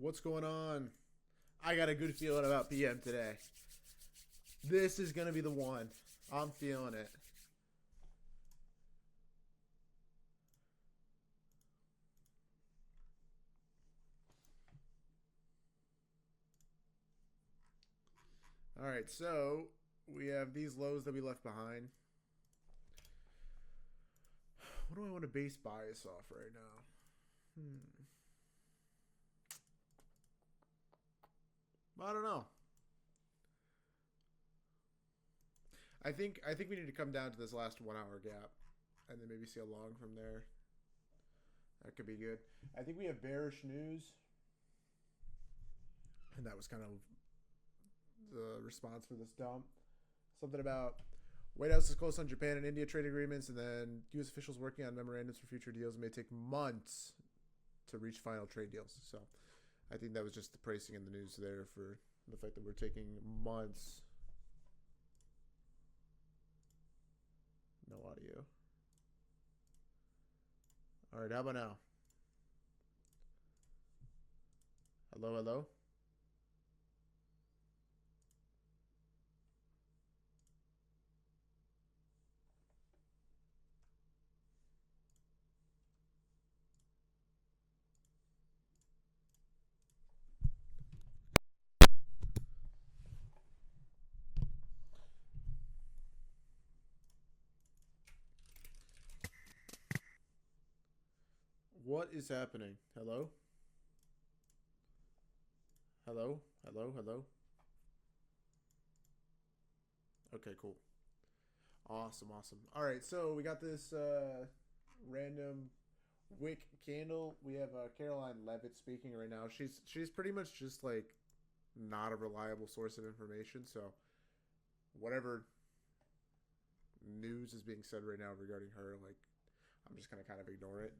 What's going on? I got a good feeling about PM today. This is going to be the one. I'm feeling it. All right, so we have these lows that we left behind. What do I want to base bias off right now? I don't know. I think we need to come down to this last 1 hour gap, and then maybe see a long from there. That could be good. I think we have bearish news, and that was kind of the response for this dump. Something about White House is close on Japan and India trade agreements, and then U.S. officials working on memorandums for future deals may take months to reach final trade deals. So I think that was just the pricing in the news there for the fact that we're taking months. No audio. All right, how about now? Hello, hello? What is happening? Hello? Hello? Hello? Hello? Okay, cool. Awesome, awesome. All right, so we got this random wick candle. We have Caroline Levitt speaking right now. She's pretty much just like not a reliable source of information. So whatever news is being said right now regarding her, like I'm just gonna kind of ignore it.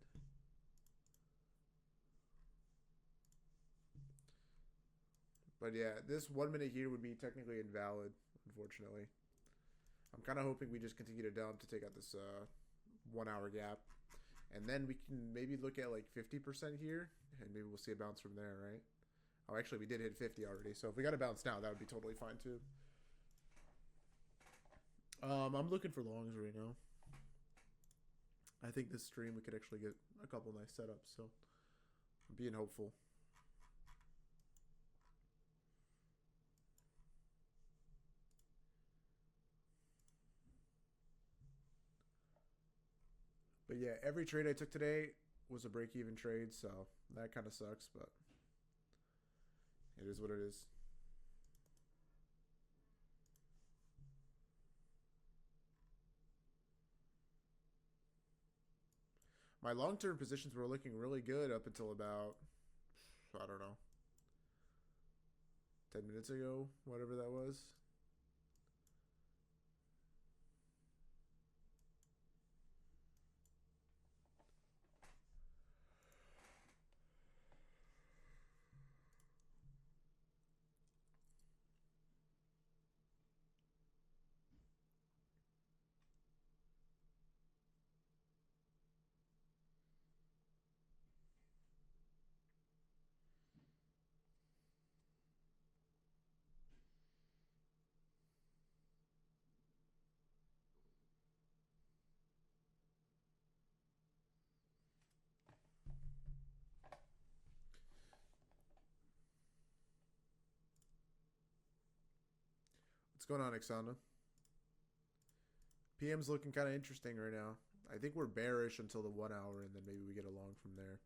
But yeah, this 1 minute here would be technically invalid, unfortunately. I'm kind of hoping we just continue to dump to take out this 1 hour gap. And then we can maybe look at like 50% here, and maybe we'll see a bounce from there, right? Oh, actually, we did hit 50 already. So if we got a bounce now, that would be totally fine too. I'm looking for longs right now. I think this stream we could actually get a couple nice setups. So I'm being hopeful. But yeah, every trade I took today was a break-even trade, so that kind of sucks, but it is what it is. My long-term positions were looking really good up until about, I don't know, 10 minutes ago, whatever that was. What's going on, Exana? PM's looking kind of interesting right now. I think we're bearish until the 1 hour, and then maybe we get a long from there.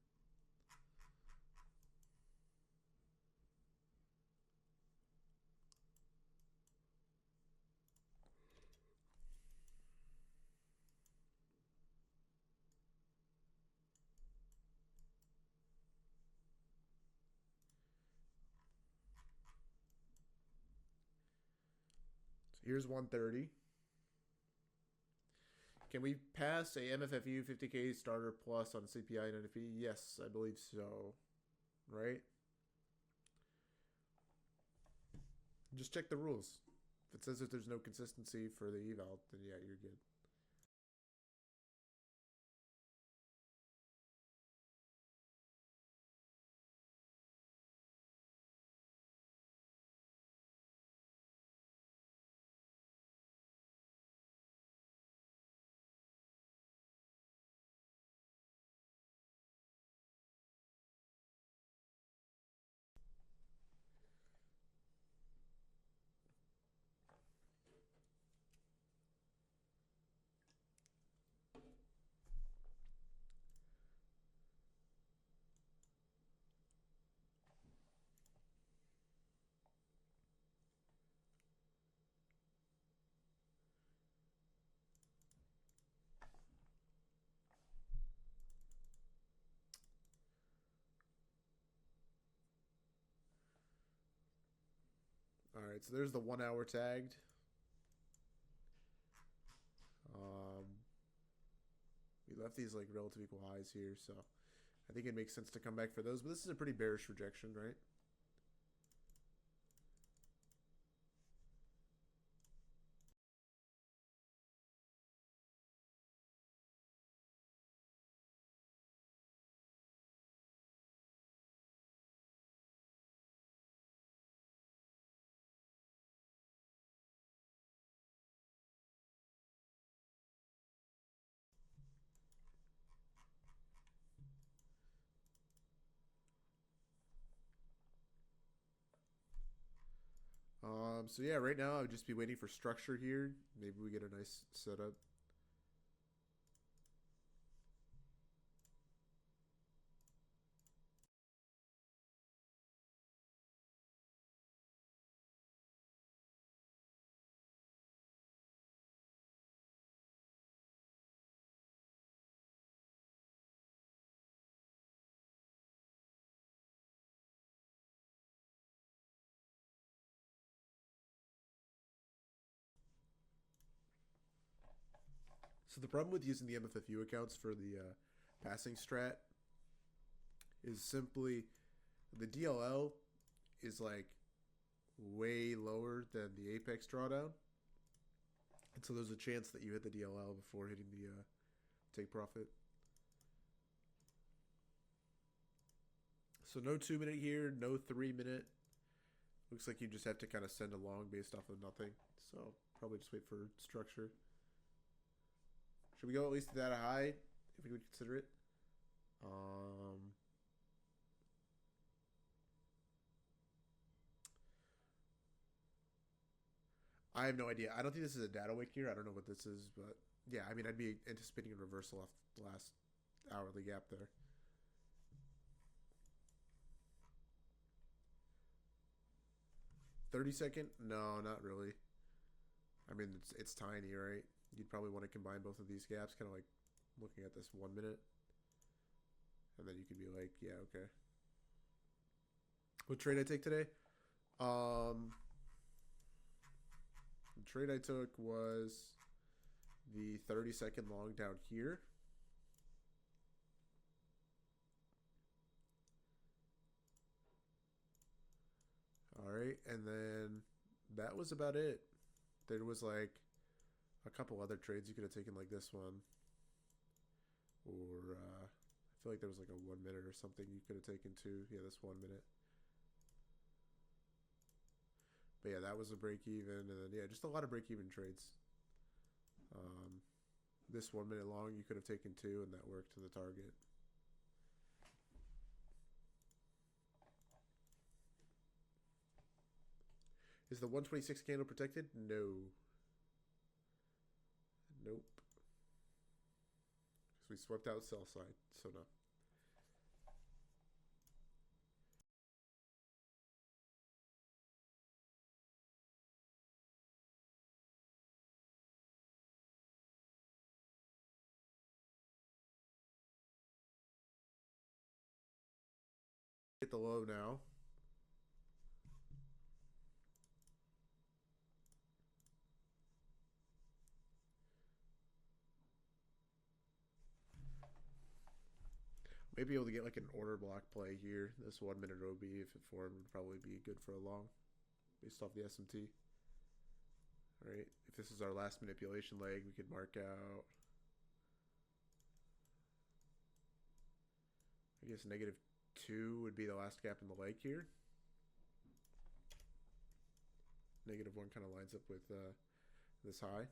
So here's 130. Can we pass a MFFU 50K starter plus on CPI and NFP? Yes, I believe so. Right? Just check the rules. If it says that there's no consistency for the eval, then yeah, you're good. right, so there's the 1 hour tagged. We left these like relative equal highs here, so I think it makes sense to come back for those. But this is a pretty bearish rejection, right? So yeah, right now I would just be waiting for structure here. Maybe we get a nice setup. So the problem with using the MFFU accounts for the passing strat is simply the DLL is like way lower than the Apex drawdown. And so there's a chance that you hit the DLL before hitting the take profit. So no 2 minute here, no 3 minute. Looks like you just have to kind of send along based off of nothing. So probably just wait for structure. Should we go at least to that high if we would consider it? I have no idea. I don't think this is a data wick here. I don't know what this is, but yeah, I mean, I'd be anticipating a reversal off the last hourly gap there. 30-second? No, not really. I mean, it's tiny, right? You'd probably want to combine both of these gaps, kind of like looking at this 1 minute. And then you could be like, yeah, okay. What trade I take today? The trade I took was the 30-second long down here. All right, and then that was about it. There was like a couple other trades you could have taken, like this one, or I feel like there was like a 1 minute or something you could have taken too. Yeah, this 1 minute. But yeah, that was a break even, and then yeah, just a lot of break even trades. This 1 minute long you could have taken two, and that worked to the target. Is the 126 candle protected? No. Nope. Because we swept out sell side, so no. Hit the low now. Maybe able to get like an order block play here. This 1 minute OB, if it formed, would probably be good for a long based off the SMT. All right, if this is our last manipulation leg, we could mark out, I guess, -2 would be the last gap in the leg here. -1 kind of lines up with this high.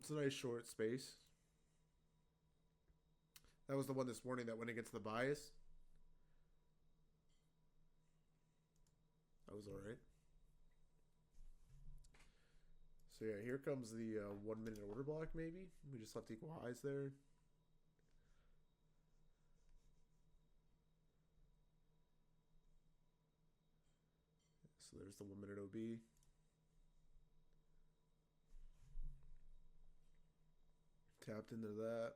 It's a nice short space. That was the one this morning that went against the bias. That was all right. So yeah, here comes the 1 minute order block. Maybe we just left equal highs there. So there's the 1 minute OB. Tapped into that.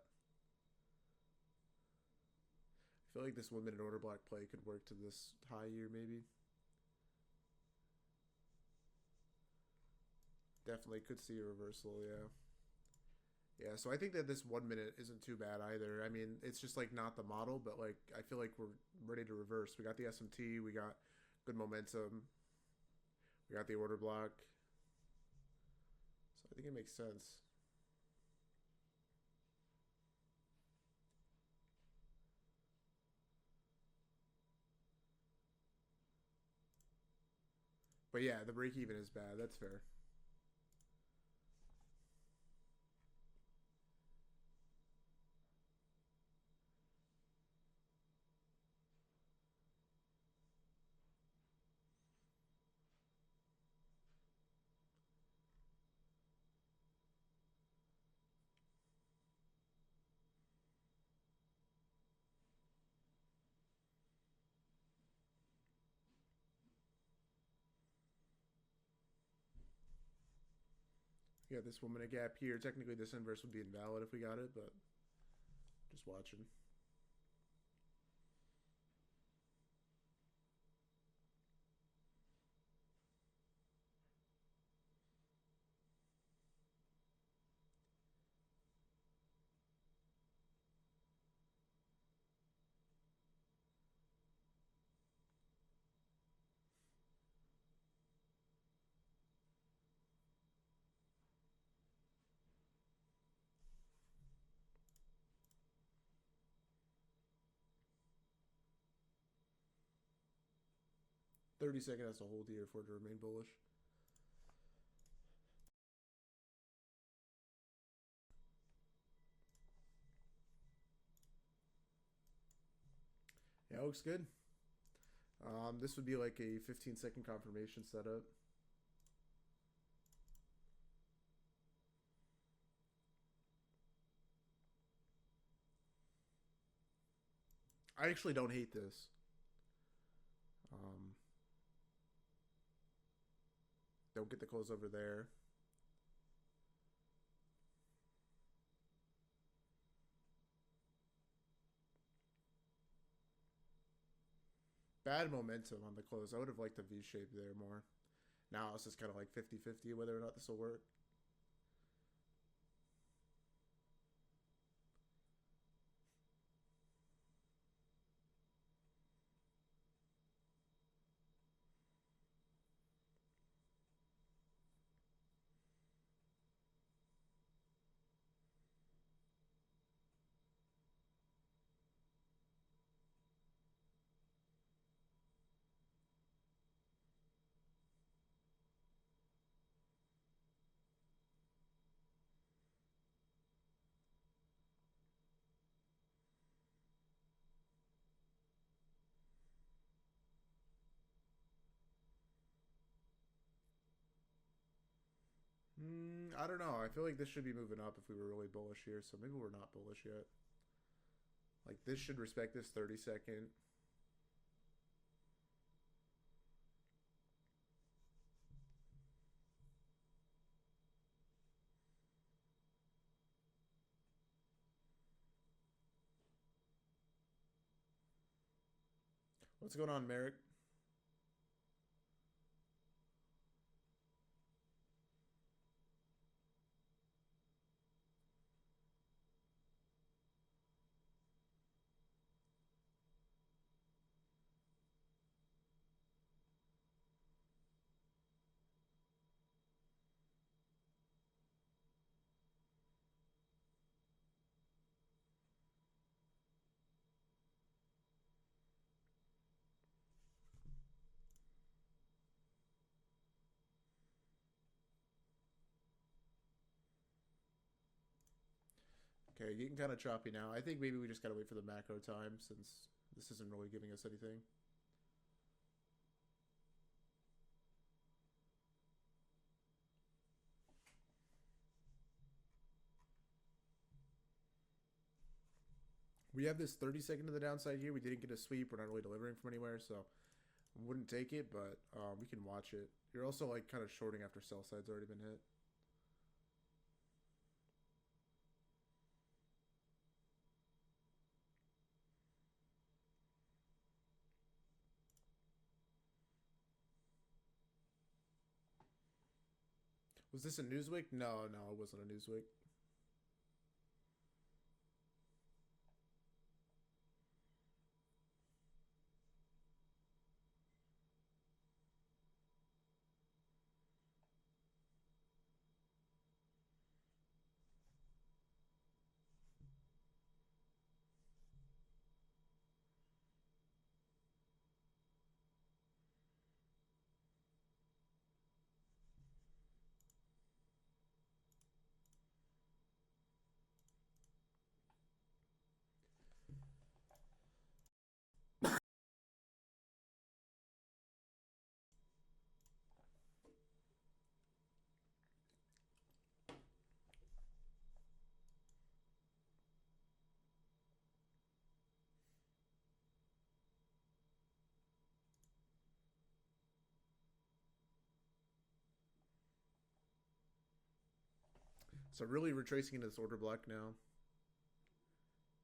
I feel like this 1 minute order block play could work to this high here, maybe. Definitely could see a reversal, yeah. Yeah, so I think that this 1 minute isn't too bad either. I mean, it's just like not the model, but like I feel like we're ready to reverse. We got the SMT, we got good momentum, we got the order block. So I think it makes sense. But yeah, the break even is bad. That's fair. Yeah, this 1 minute gap here. Technically, this inverse would be invalid if we got it, but just watching. 30-second has to hold here for it to remain bullish. Yeah, it looks good. This would be like a 15-second confirmation setup. I actually don't hate this. Don't get the close over there. Bad momentum on the close. I would have liked the V shape there more. Now it's just kind of like 50-50 whether or not this will work. I don't know. I feel like this should be moving up if we were really bullish here, so maybe we're not bullish yet. Like, this should respect this 30-second. What's going on, Merrick? Okay, getting kind of choppy now. I think maybe we just gotta wait for the macro time since this isn't really giving us anything. We have this 30-second to the downside here. We didn't get a sweep. We're not really delivering from anywhere, so wouldn't take it, but we can watch it. You're also like kind of shorting after sell side's already been hit. Was this a Newsweek? No, no, it wasn't a Newsweek. So really retracing into this order block now.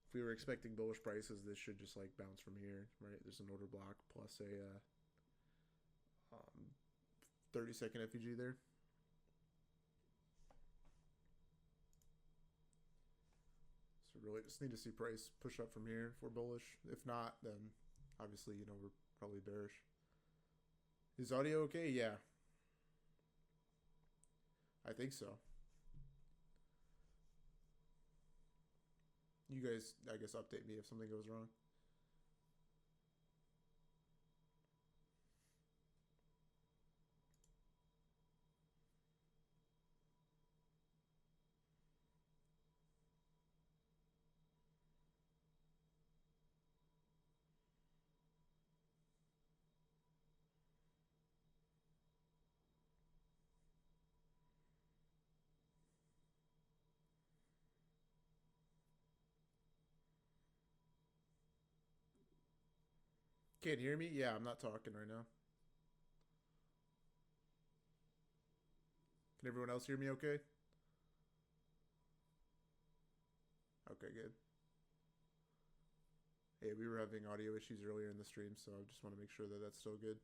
If we were expecting bullish prices, this should just like bounce from here, right? There's an order block plus a 30-second FUG there. So really just need to see price push up from here if we're bullish. If not, then obviously, you know, we're probably bearish. Is audio okay? Yeah. I think so. You guys, I guess, update me if something goes wrong. Can't hear me? Yeah, I'm not talking right now. Can everyone else hear me okay? Okay, good. Hey, we were having audio issues earlier in the stream, so I just want to make sure that that's still good.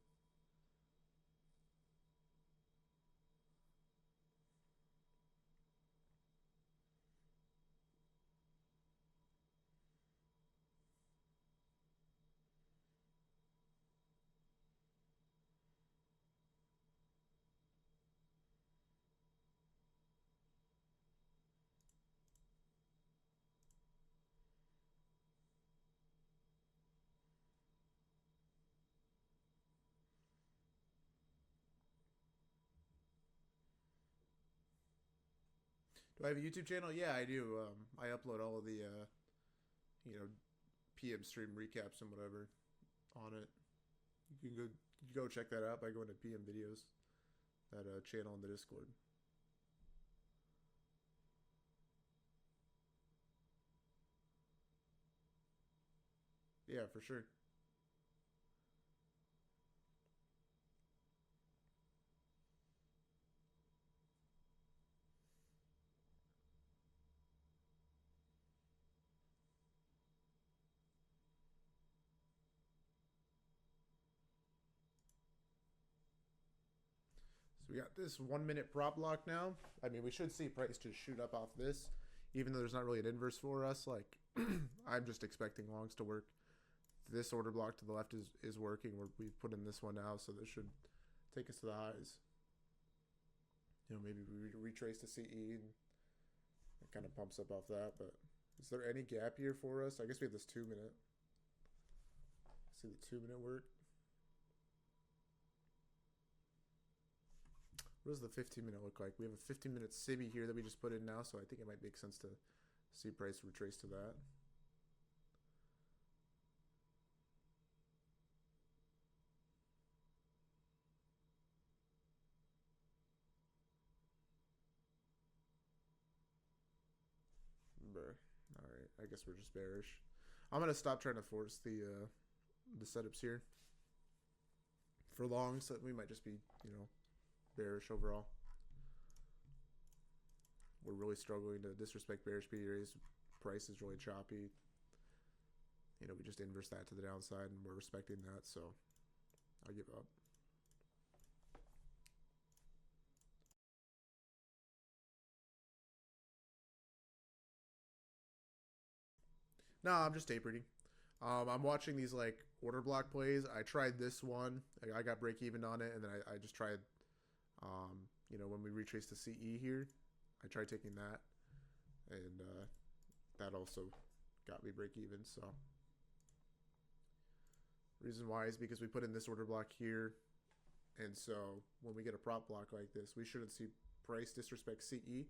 Do I have a YouTube channel? Yeah, I do. I upload all of the, you know, PM stream recaps and whatever on it. You can go check that out by going to PM videos, that channel in the Discord. Yeah, for sure. So we got this 1 minute prop block now. I mean, we should see price just shoot up off this, even though there's not really an inverse for us. Like, I'm just expecting longs to work. This order block to the left is working. We've put in this one now, so this should take us to the highs. You know, maybe we retrace to CE and it kind of pumps up off that. But is there any gap here for us? I guess we have this 2 minute. See the 2 minute work. What does the 15 minute look like? We have a 15 minute simi here that we just put in now, so I think it might make sense to see price retrace to that. All right, I guess we're just bearish. I'm gonna stop trying to force the setups here for long, so we might just be, you know, bearish overall. We're really struggling to disrespect bearish PTS. Price is really choppy. You know, we just inverse that to the downside, and we're respecting that, so I give up. No, I'm just tape reading. I'm watching these like order block plays. I tried this one. I got break even on it, and then I just tried, you know, when we retrace the CE here, I tried taking that, and that also got me break even. So reason why is because we put in this order block here, and so when we get a prop block like this, we shouldn't see price disrespect CE.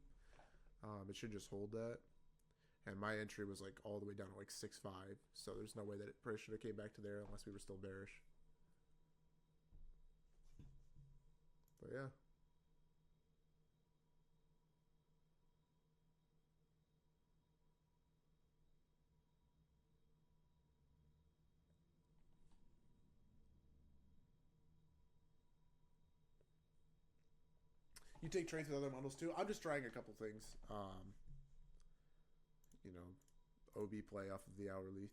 It should just hold that. And my entry was like all the way down to like 6.5, so there's no way that it price should have came back to there unless we were still bearish. But yeah. You take trades with other models too. I'm just trying a couple things. You know, OB play off of the hourly.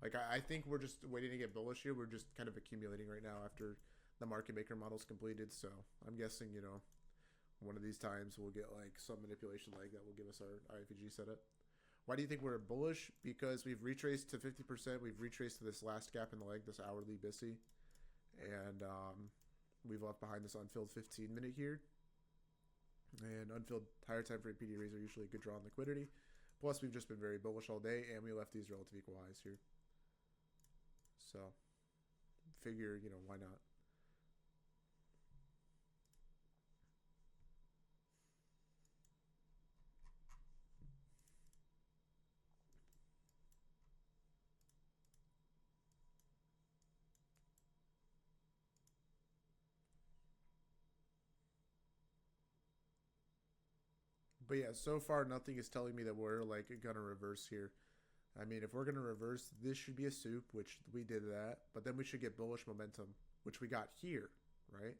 Like I think we're just waiting to get bullish here. We're just kind of accumulating right now after the market maker model's completed. So I'm guessing, you know, one of these times we'll get like some manipulation leg that will give us our IFG setup. Why do you think we're bullish? Because we've retraced to 50%. We've retraced to this last gap in the leg, this hourly BISI. And we've left behind this unfilled 15-minute here. And unfilled higher time frame PDRs are usually a good draw on liquidity. Plus, we've just been very bullish all day, and we left these relative equal highs here. So, figure, you know, why not? But yeah, so far nothing is telling me that we're like gonna reverse here. I mean, if we're gonna reverse, this should be a soup, which we did that. But then we should get bullish momentum, which we got here, right?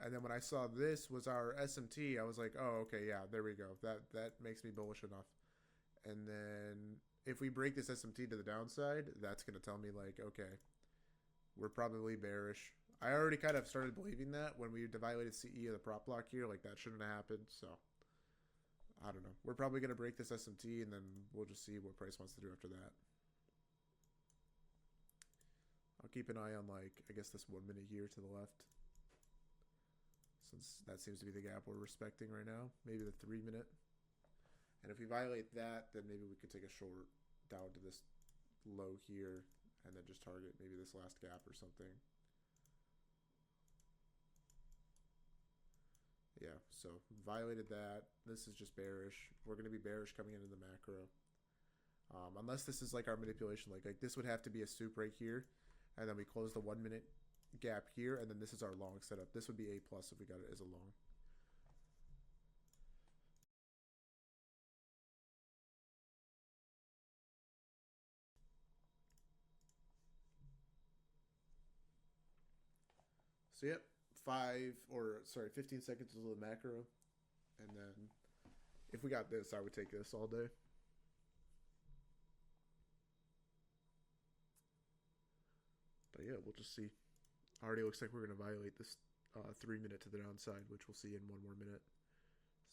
And then when I saw this was our SMT, I was like, oh, okay, yeah, there we go. That makes me bullish enough. And then if we break this SMT to the downside, that's gonna tell me like, okay, we're probably bearish. I already kind of started believing that when we violated CE of the prop block here, like that shouldn't have happened. So I don't know. We're probably gonna break this SMT, and then we'll just see what price wants to do after that. I'll keep an eye on like I guess this 1 minute here to the left, since that seems to be the gap we're respecting right now. Maybe the 3 minute. And if we violate that, then maybe we could take a short down to this low here, and then just target maybe this last gap or something. Yeah, so violated that. This is just bearish. We're going to be bearish coming into the macro. Unless this is like our manipulation leg. Like this would have to be a soup right here. And then we close the 1 minute gap here. And then this is our long setup. This would be A plus if we got it as a long. So yep, 15 seconds until the macro. And then if we got this, I would take this all day. But yeah, we'll just see. Already looks like we're going to violate this 3 minute to the downside, which we'll see in 1 more minute.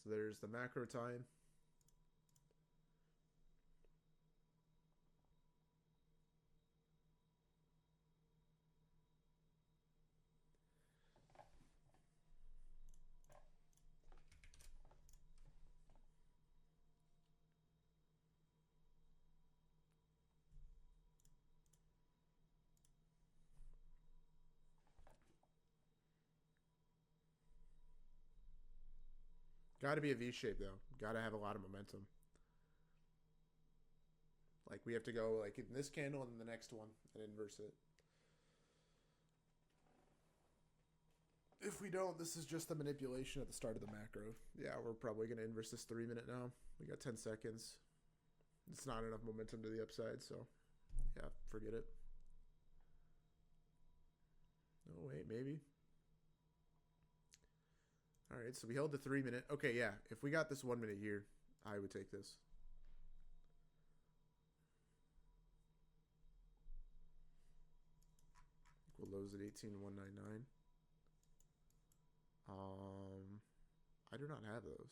So there's the macro time. Got to be a V shape though. Got to have a lot of momentum. Like we have to go like in this candle and the next one and inverse it. If we don't, this is just the manipulation at the start of the macro. Yeah, we're probably going to inverse this 3 minute now. We got 10 seconds. it's not enough momentum to the upside. So yeah, forget it. Oh wait, maybe. All right, so we held the 3 minute. Okay, yeah. If we got this 1 minute here, I would take this. Equal lows at 18,199. I do not have those.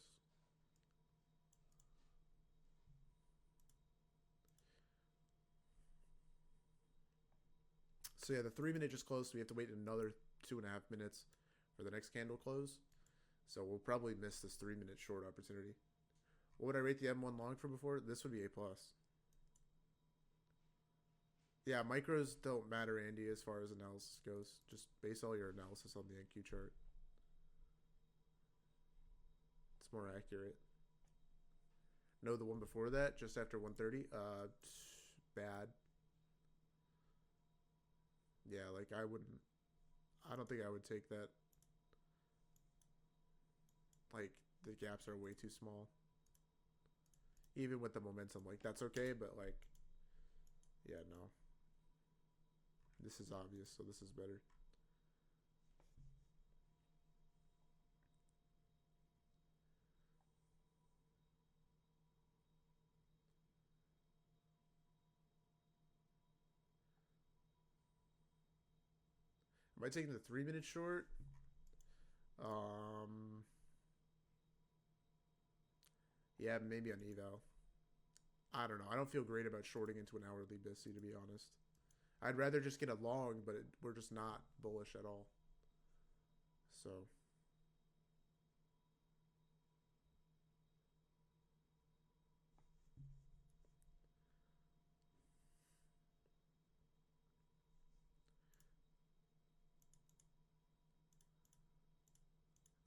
So yeah, the 3 minute just closed. So we have to wait another 2.5 minutes for the next candle close. So we'll probably miss this 3 minute short opportunity. What would I rate the M1 long for before? This would be A plus. Yeah, micros don't matter, Andy, as far as analysis goes. Just base all your analysis on the NQ chart. It's more accurate. No, the one before that, just after 130. Bad. Yeah, like I wouldn't. I don't think I would take that. Like the gaps are way too small. Even with the momentum, like that's okay, but like, yeah, no. This is obvious, so this is better. Am I taking the 3 minute short? Um, yeah, maybe on eval. I don't know. I don't feel great about shorting into an hourly BISI, to be honest. I'd rather just get a long, but we're just not bullish at all. So,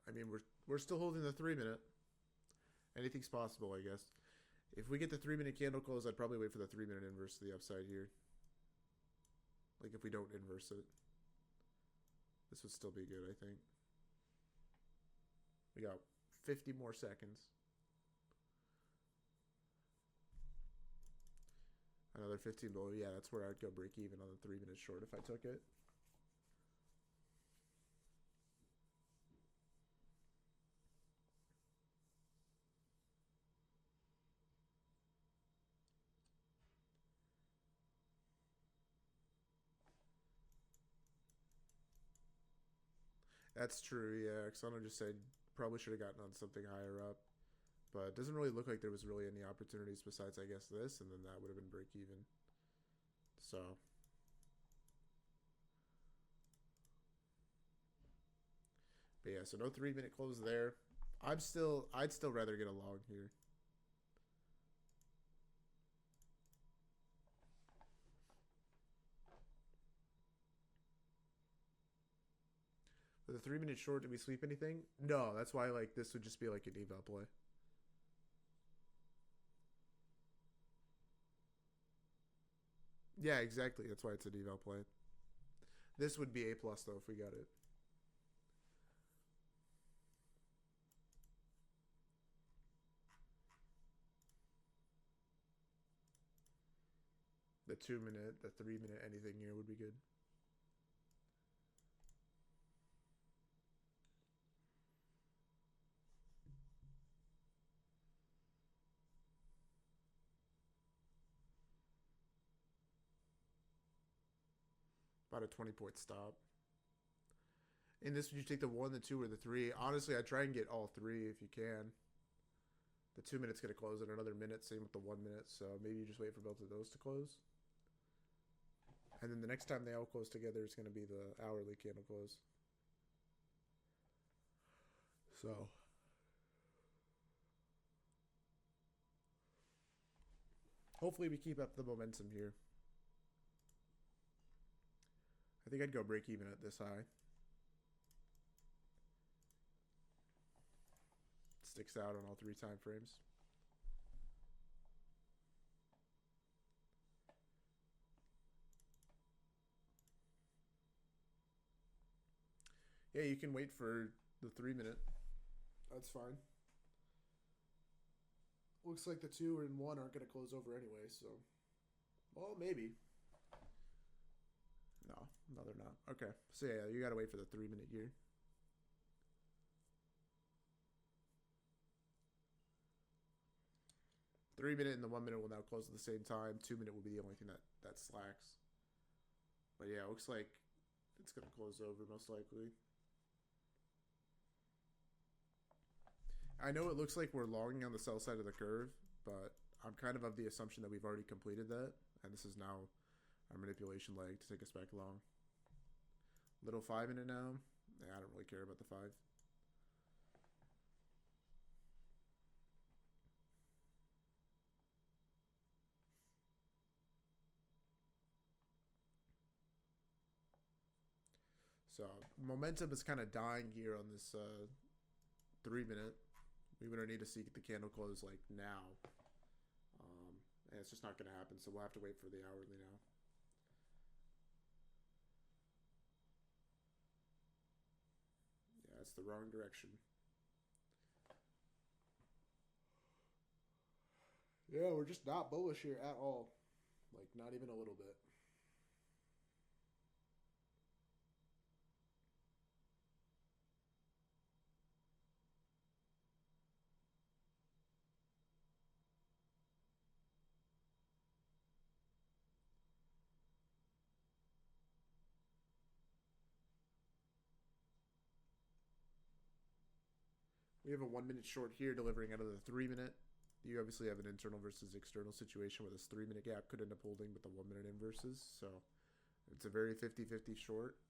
I mean, we're still holding the 3 minute. Anything's possible, I guess. If we get the 3 minute candle close, I'd probably wait for the 3 minute inverse to the upside here. Like if we don't inverse it, this would still be good, I think. We got 50 more seconds. Another 15 below. Yeah, that's where I'd go break even on the 3 minute short if I took it. That's true, yeah. Xana just said probably should have gotten on something higher up. But it doesn't really look like there was really any opportunities besides, I guess, this, and then that would have been break even. So. But yeah, so no 3 minute close there. I'd still rather get a long here. For the 3 minute short, did we sweep anything? No, that's why like this would just be like an eval play. Yeah, exactly. That's why it's an eval play. This would be A plus though if we got it. The 2 minute, the 3 minute, anything here would be good. About a 20-point stop. In this, would you take the 1, the 2, or the 3? Honestly, I'd try and get all 3 if you can. The 2 minutes going to close in another minute. Same with the 1 minute. So maybe you just wait for both of those to close. And then the next time they all close together, it's going to be the hourly candle close. So. Hopefully we keep up the momentum here. I think I'd go break even at this high. Sticks out on all 3 time frames. Yeah, you can wait for the 3 minute. That's fine. looks like the 2 and 1 aren't going to close over anyway, so. Well, maybe. No, they're not. Okay. So, yeah, you got to wait for the 3-minute gear. Three-minute and the 1 minute will now close at the same time. 2-minute will be the only thing that slacks. But yeah, it looks like it's going to close over most likely. I know it looks like we're logging on the sell side of the curve, but I'm kind of the assumption that we've already completed that, and this is now our manipulation leg to take us back long. Little 5-minute now. Yeah, I don't really care about the 5. So momentum is kind of dying here on this 3-minute. We would need to see the candle close like now. And it's just not going to happen, so we'll have to wait for the hourly now. Yeah, it's the wrong direction. Yeah, we're just not bullish here at all. Like, not even a little bit. We have a 1-minute short here delivering out of the 3-minute. You obviously have an internal versus external situation where this 3-minute gap could end up holding with the 1-minute inverses. So it's a very 50-50 short,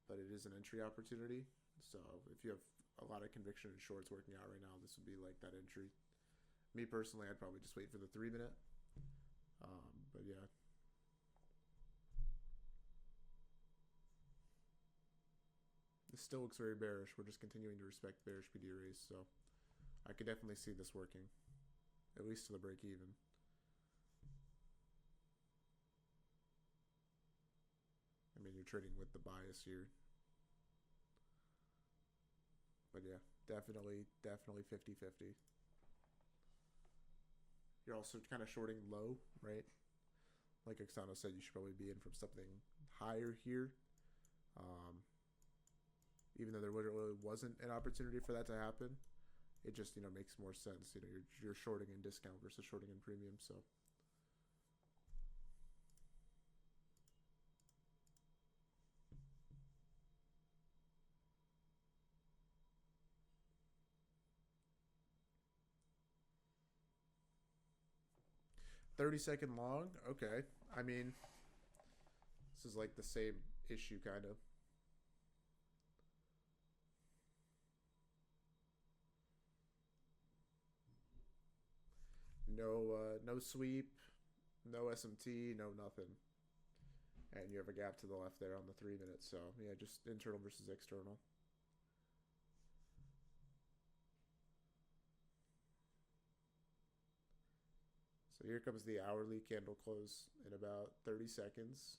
but it is an entry opportunity. So if you have a lot of conviction in shorts working out right now, this would be like that entry. Me personally, I'd probably just wait for the 3-minute. But yeah. This still looks very bearish. We're just continuing to respect bearish PD raise, so I could definitely see this working, at least to the break even. I mean, you're trading with the bias here. But yeah, definitely 50-50. You're also kind of shorting low, right? Like Oksana said, you should probably be in from something higher here. Even though there really wasn't an opportunity for that to happen, it just, makes more sense. You're shorting in discount versus shorting in premium, so. $30-second long? Okay. I mean, this is like the same issue, kind of. No sweep, no SMT, no nothing. And you have a gap to the left there on the 3-minute. So, yeah, just internal versus external. So here comes the hourly candle close in about 30 seconds.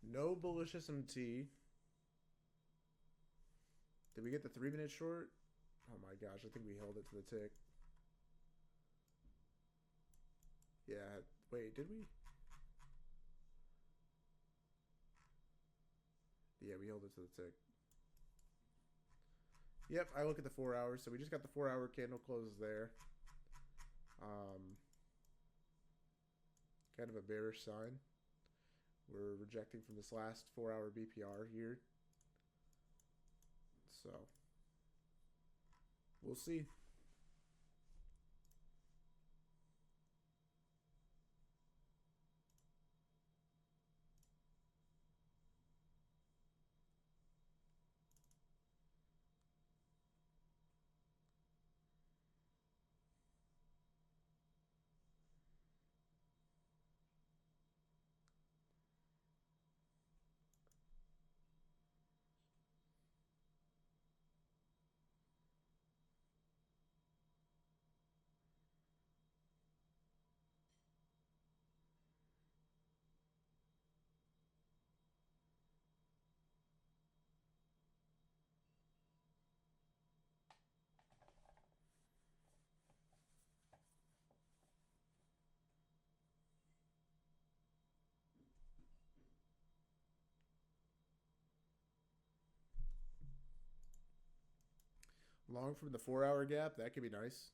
No bullish SMT. Did we get the 3-minute short? Oh my gosh, I think we held it to the tick. Yeah, wait, did we? Yeah, we held it to the tick. Yep, I look at the 4 hours, so we just got the 4-hour candle closes there. Kind of a bearish sign. We're rejecting from this last 4-hour BPR here. So, we'll see. Long from the 4 hour gap, that could be nice.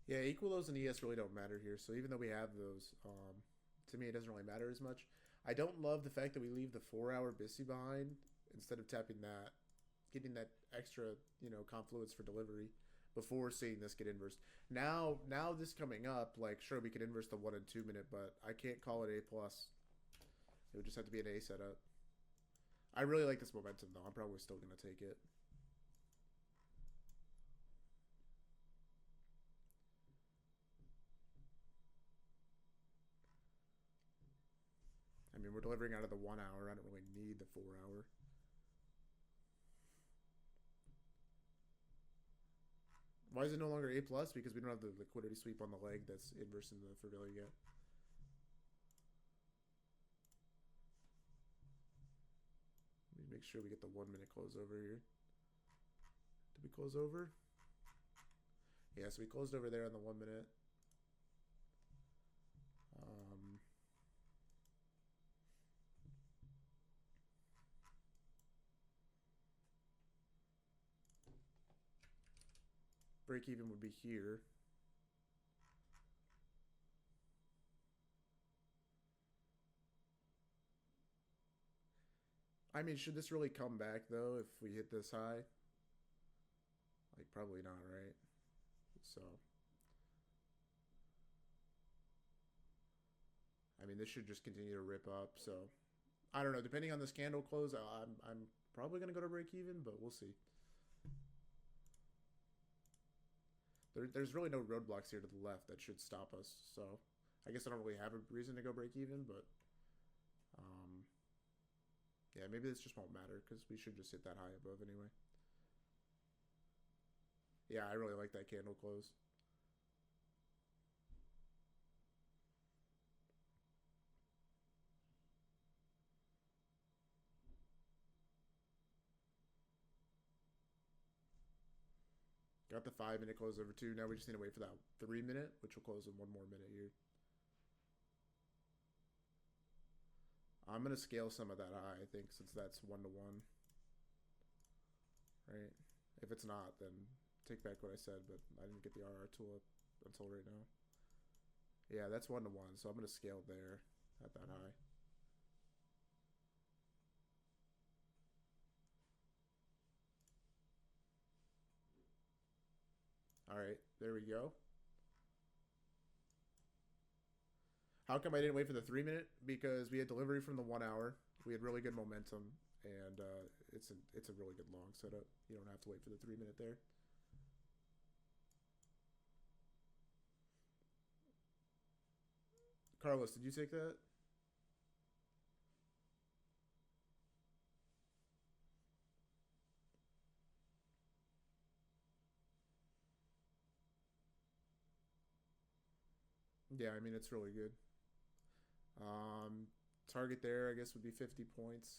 Yeah, equal lows and ES really don't matter here. So even though we have those, to me it doesn't really matter as much. I don't love the fact that we leave the 4 hour Bissy behind instead of tapping that, getting that extra, confluence for delivery before seeing this get inversed. Now this coming up, like sure we could inverse the 1 and 2 minute, but I can't call it A plus. It would just have to be an A setup. I really like this momentum though. I'm probably still gonna take it. I mean, we're delivering out of the 1 hour. I don't really need the 4 hour. Why is it no longer A plus? Because we don't have the liquidity sweep on the leg that's inversing the Favilli yet. Let me make sure we get the 1 minute close over here. Did we close over? Yeah, so we closed over there on the 1 minute. Break even would be here. I mean, should this really come back though if we hit this high? Like, probably not, right? So, I mean, this should just continue to rip up. So, I don't know. Depending on this candle close, I'm probably gonna go to break even, but we'll see. There's really no roadblocks here to the left that should stop us. So, I guess I don't really have a reason to go break even, but yeah, maybe this just won't matter because we should just hit that high above anyway. Yeah, I really like that candle close. Got the 5 minute close over too. Now we just need to wait for that 3 minute, which will close in 1 more minute here. I'm going to scale some of that high, I think, since that's 1 to 1. Right? If it's not, then take back what I said, but I didn't get the RR tool up until right now. Yeah, that's 1 to 1, so I'm going to scale there at that high. All right, there we go. How come I didn't wait for the 3 minute? Because we had delivery from the 1 hour. We had really good momentum, and it's a really good long setup. You don't have to wait for the 3 minute there. Carlos, did you take that? Yeah, I mean it's really good. Target there, I guess, would be 50 points.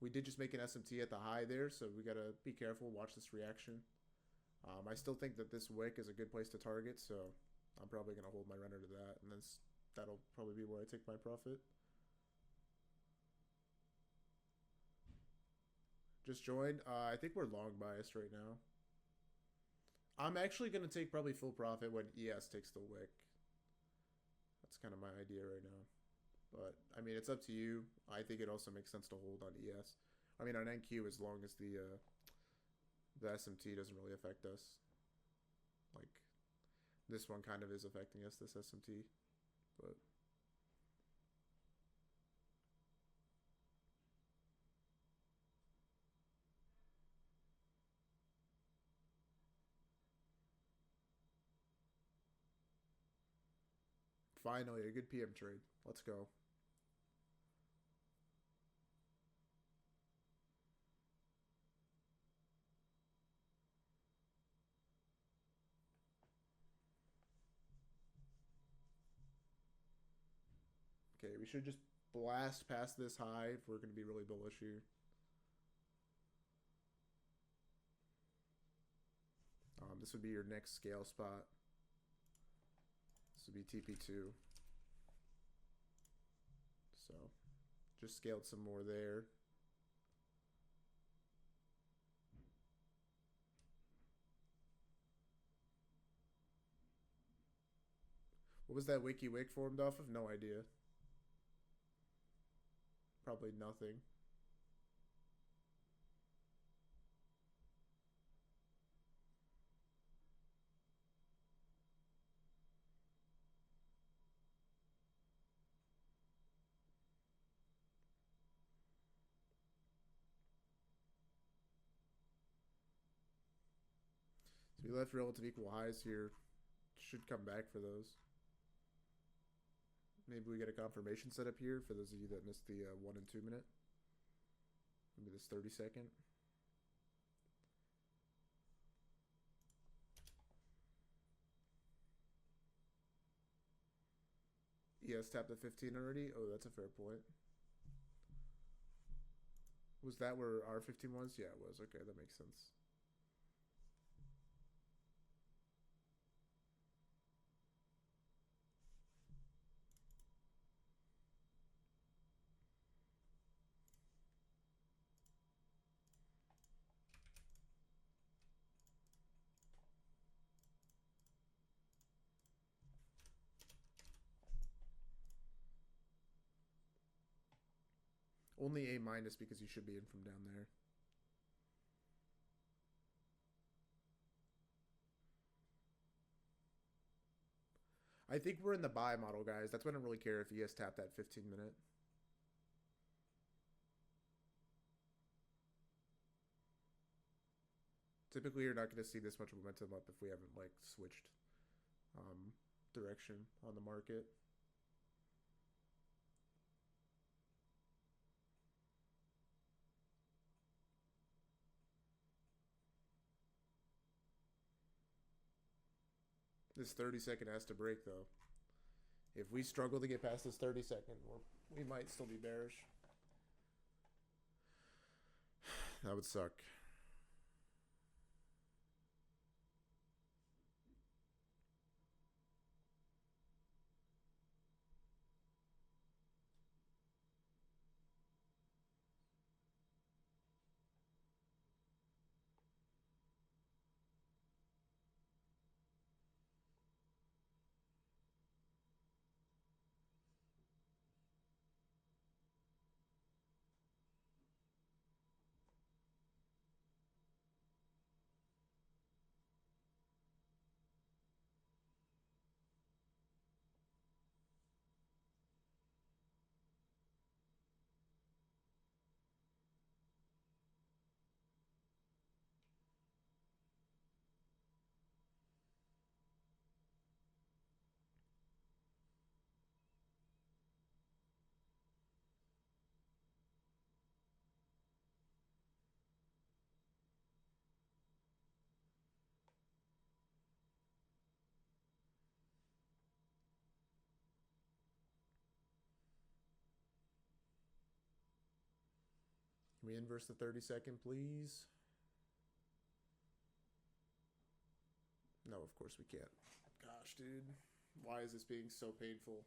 We did just make an SMT at the high there, so we gotta be careful. Watch this reaction. I still think that this wick is a good place to target, so I'm probably gonna hold my runner to that, and then that'll probably be where I take my profit. Just joined. I think we're long biased right now. I'm actually going to take probably full profit when ES takes the wick. That's kind of my idea right now. But, I mean, it's up to you. I think it also makes sense to hold on ES. I mean, on NQ, as long as the SMT doesn't really affect us. Like, this one kind of is affecting us, this SMT. But finally, a good PM trade. Let's go. Okay, we should just blast past this high if we're going to be really bullish here. This would be your next scale spot. This would be TP2. So, just scaled some more there. What was that wiki wick formed off of? No idea. Probably nothing. So we left relative equal highs here. Should come back for those. Maybe we get a confirmation set up here for those of you that missed the 1 and 2 minute. Maybe this 30-second. ES tapped at 15 already? Oh, that's a fair point. Was that where R15 was? Yeah, it was. Okay, that makes sense. Only A minus because you should be in from down there. I think we're in the buy model, guys. That's why I don't really care if ES tapped that 15 minute. Typically, you're not going to see this much momentum up if we haven't like switched direction on the market. This 30-second has to break, though. If we struggle to get past this 30-second, we might still be bearish. That would suck. Can we inverse the 30-second, please? No, of course we can't. Gosh, dude. Why is this being so painful?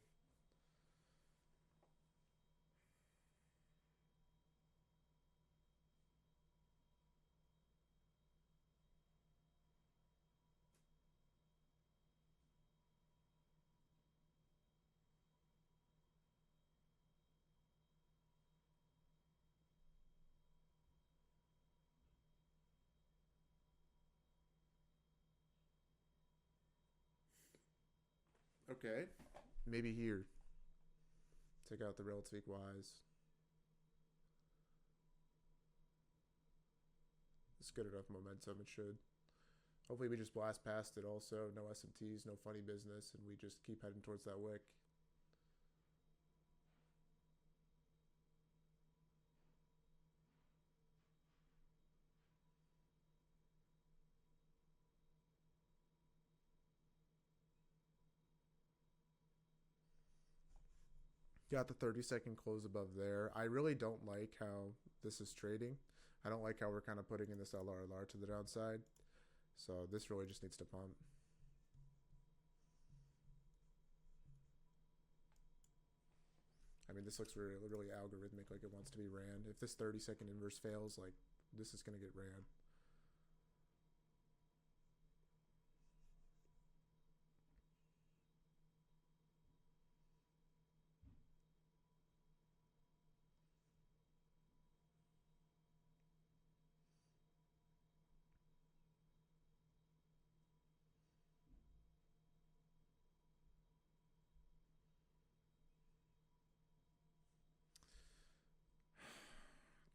Okay. Maybe here. Take out the relative equalize. It's good enough momentum. It should. Hopefully we just blast past it also. No SMTs, no funny business, and we just keep heading towards that wick. Got the 30-second close above there. I really don't like how this is trading. I don't like how we're kind of putting in this LRLR to the downside. So this really just needs to pump. I mean, this looks really, really algorithmic, like it wants to be ran. If this 30-second inverse fails, like, this is going to get ran.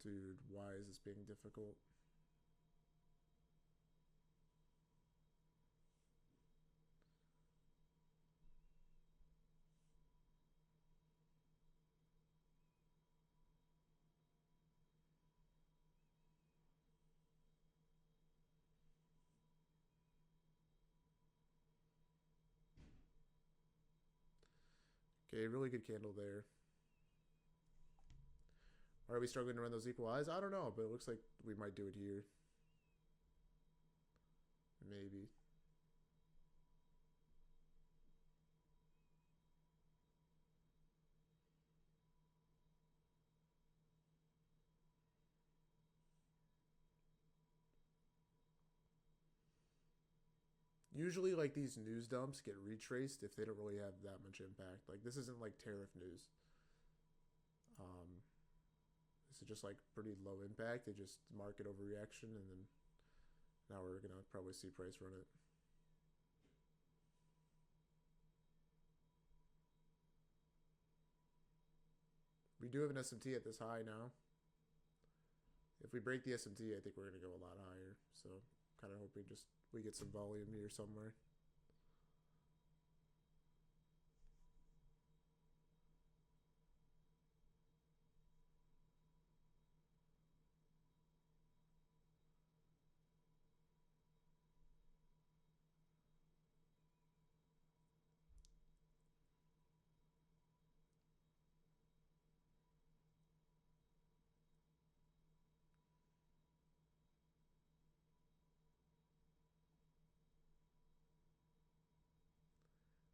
Dude, why is this being difficult? Okay, really good candle there. Are we struggling to run those equal eyes? I don't know, but it looks like we might do it here. Maybe. Usually, like, these news dumps get retraced if they don't really have that much impact. Like, this isn't like tariff news. This is just like pretty low impact. They just market overreaction, and then now we're gonna probably see price run it. We do have an SMT at this high now. If we break the SMT, I think we're gonna go a lot higher. So kind of hoping just we get some volume here somewhere.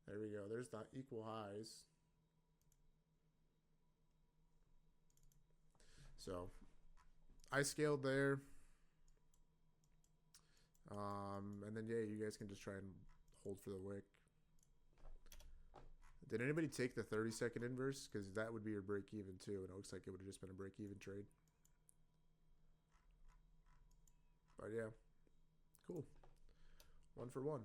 There we go. There's the equal highs. So I scaled there. And then, yeah, you guys can just try and hold for the wick. Did anybody take the 30-second inverse? Because that would be your break even too. And it looks like it would have just been a break even trade. But yeah, cool. 1 for 1.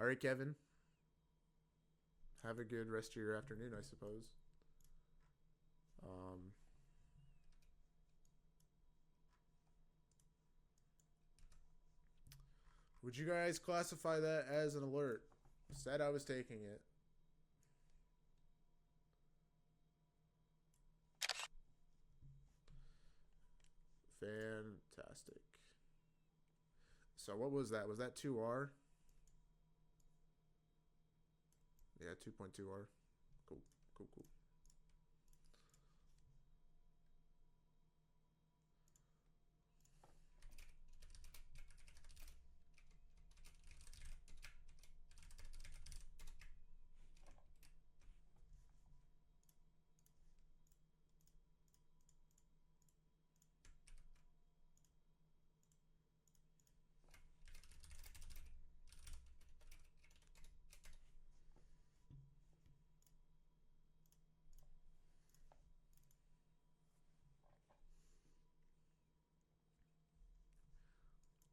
All right, Kevin. Have a good rest of your afternoon, I suppose. Would you guys classify that as an alert? Said I was taking it. Fantastic. So what was that? Was that 2R? Yeah, 2.2R. Cool, cool, cool.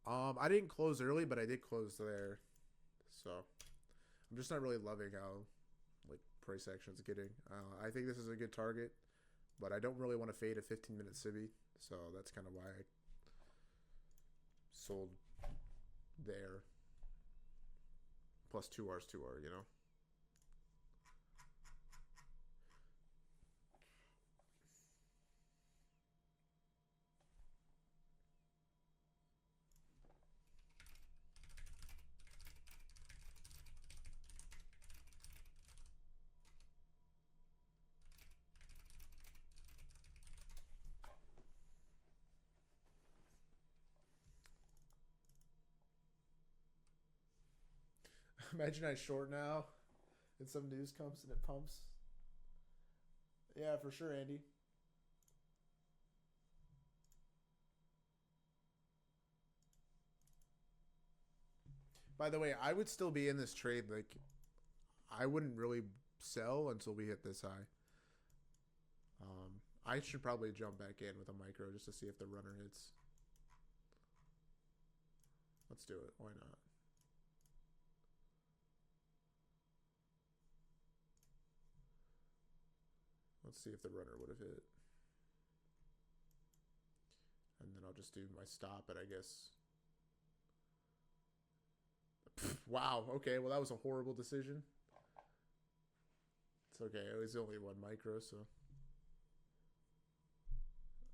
I didn't close early, but I did close there. So I'm just not really loving how like price action's getting. I think this is a good target, but I don't really want to fade a 15-minute civvy, so that's kind of why I sold there. Plus 2R's 2R, you know. Imagine I short now and some news comes and it pumps. Yeah, for sure, Andy. By the way, I would still be in this trade. Like, I wouldn't really sell until we hit this high. I should probably jump back in with a micro just to see if the runner hits. Let's do it. Why not? Let's see if the runner would have hit. And then I'll just do my stop at, I guess. Wow. Okay. Well, that was a horrible decision. It's okay. It was only one micro, so.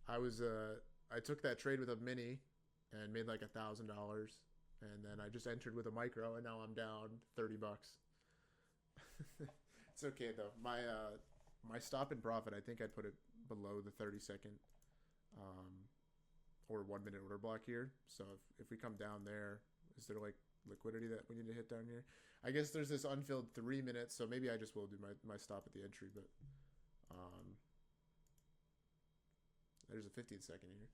I took that trade with a mini and made like $1,000. And then I just entered with a micro and now I'm down $30. It's okay though. My stop and profit, I think I'd put it below the 30-second or 1 minute order block here. So if we come down there, is there like liquidity that we need to hit down here? I guess there's this unfilled 3 minutes, so maybe I just will do my stop at the entry, but there's a 15-second here.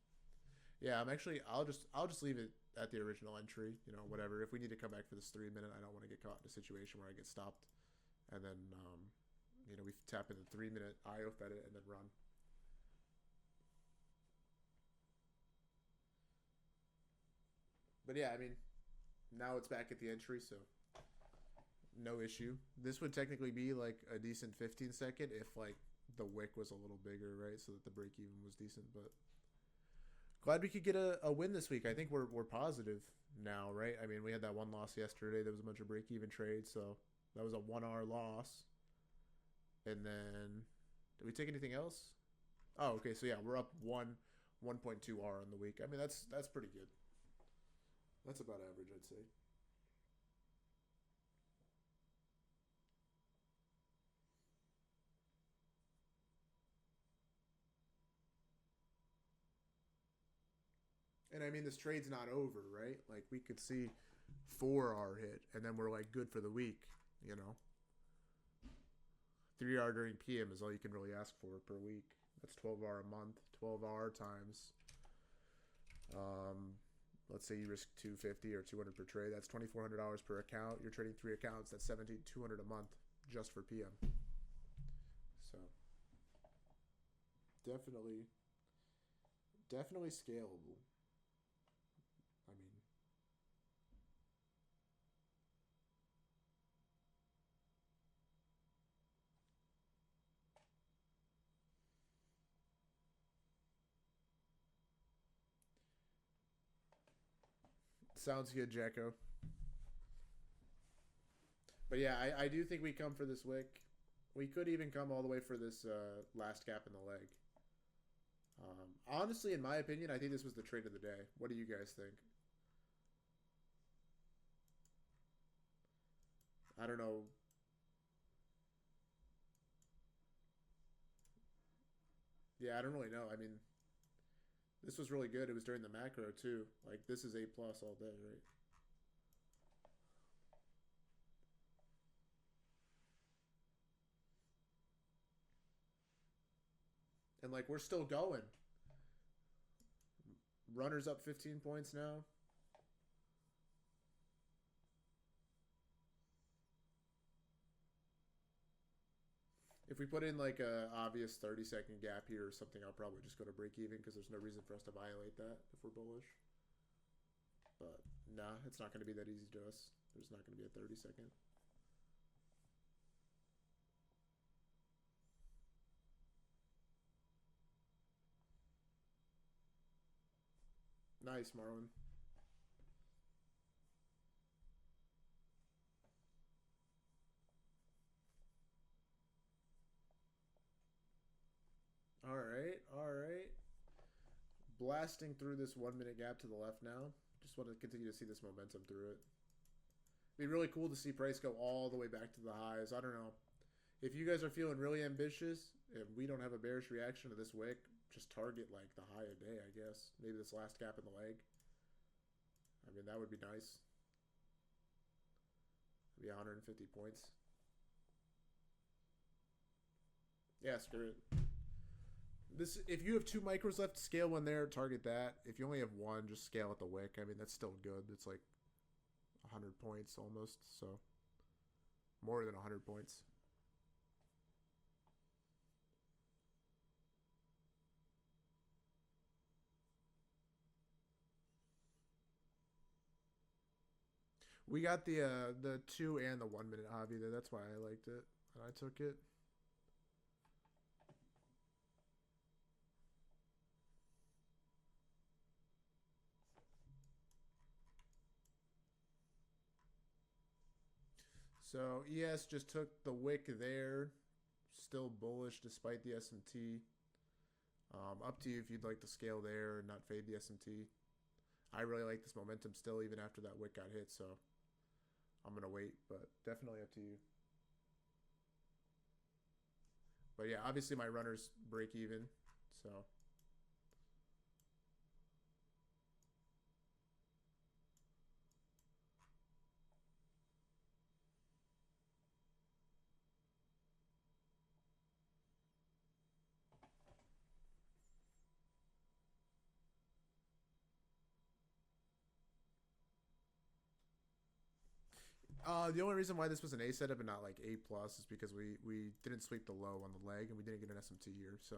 Yeah, I'll just leave it at the original entry, you know, whatever. If we need to come back for this 3 minute, I don't want to get caught in a situation where I get stopped and then you know, we tap in the 3 minute IO fed it and then run. But yeah, I mean, now it's back at the entry, so no issue. This would technically be like a decent 15-second if like the wick was a little bigger, right? So that the break even was decent. But glad we could get a win this week. I think we're positive now, right? I mean, we had that one loss yesterday. There was a bunch of break even trades, so that was a 1R loss. And then, did we take anything else? Oh, okay. So yeah, we're up 1.2R on the week. I mean, that's pretty good. That's about average, I'd say. And I mean, this trade's not over, right? Like, we could see 4R hit, and then we're like good for the week, you know? 3R during PM is all you can really ask for per week. That's 12R a month. 12R times, let's say you risk 250 or 200 per trade. That's $2,400 per account. You're trading 3 accounts. That's 1,700 a month just for PM. So definitely scalable. I mean, sounds good, Jacko. But yeah, I do think we come for this wick. We could even come all the way for this last gap in the leg. Honestly, in my opinion, I think this was the trade of the day. What do you guys think? I don't know. Yeah, I don't really know. I mean, this was really good. It was during the macro too. Like, this is A plus all day, right? And like, we're still going. Runners up 15 points now. If we put in like a obvious 30-second gap here or something, I'll probably just go to break even because there's no reason for us to violate that if we're bullish. But Nah, it's not going to be that easy to us. There's not going to be a 30-second. Nice, Marlon. All right, all right. Blasting through this 1 minute gap to the left now. Just want to continue to see this momentum through it. It'd be really cool to see price go all the way back to the highs. I don't know. If you guys are feeling really ambitious, if we don't have a bearish reaction to this wick, just target like the high a day, I guess. Maybe this last gap in the leg. I mean, that would be nice. It'd be 150 points. Yeah, screw it. This, if you have 2 micros left, scale one there, target that. If you only have 1, just scale at the wick. I mean, that's still good. It's like 100 points almost, so more than 100 points. We got the 2 and the 1 minute hobby there. That's why I liked it and I took it. So ES just took the wick there, still bullish despite the S&T. Up to you if you'd like to scale there and not fade the S&T. I really like this momentum still, even after that wick got hit. So I'm gonna wait, but definitely up to you. But yeah, obviously my runners break even, so. The only reason why this was an A setup and not like A plus is because we didn't sweep the low on the leg and we didn't get an SMT here. So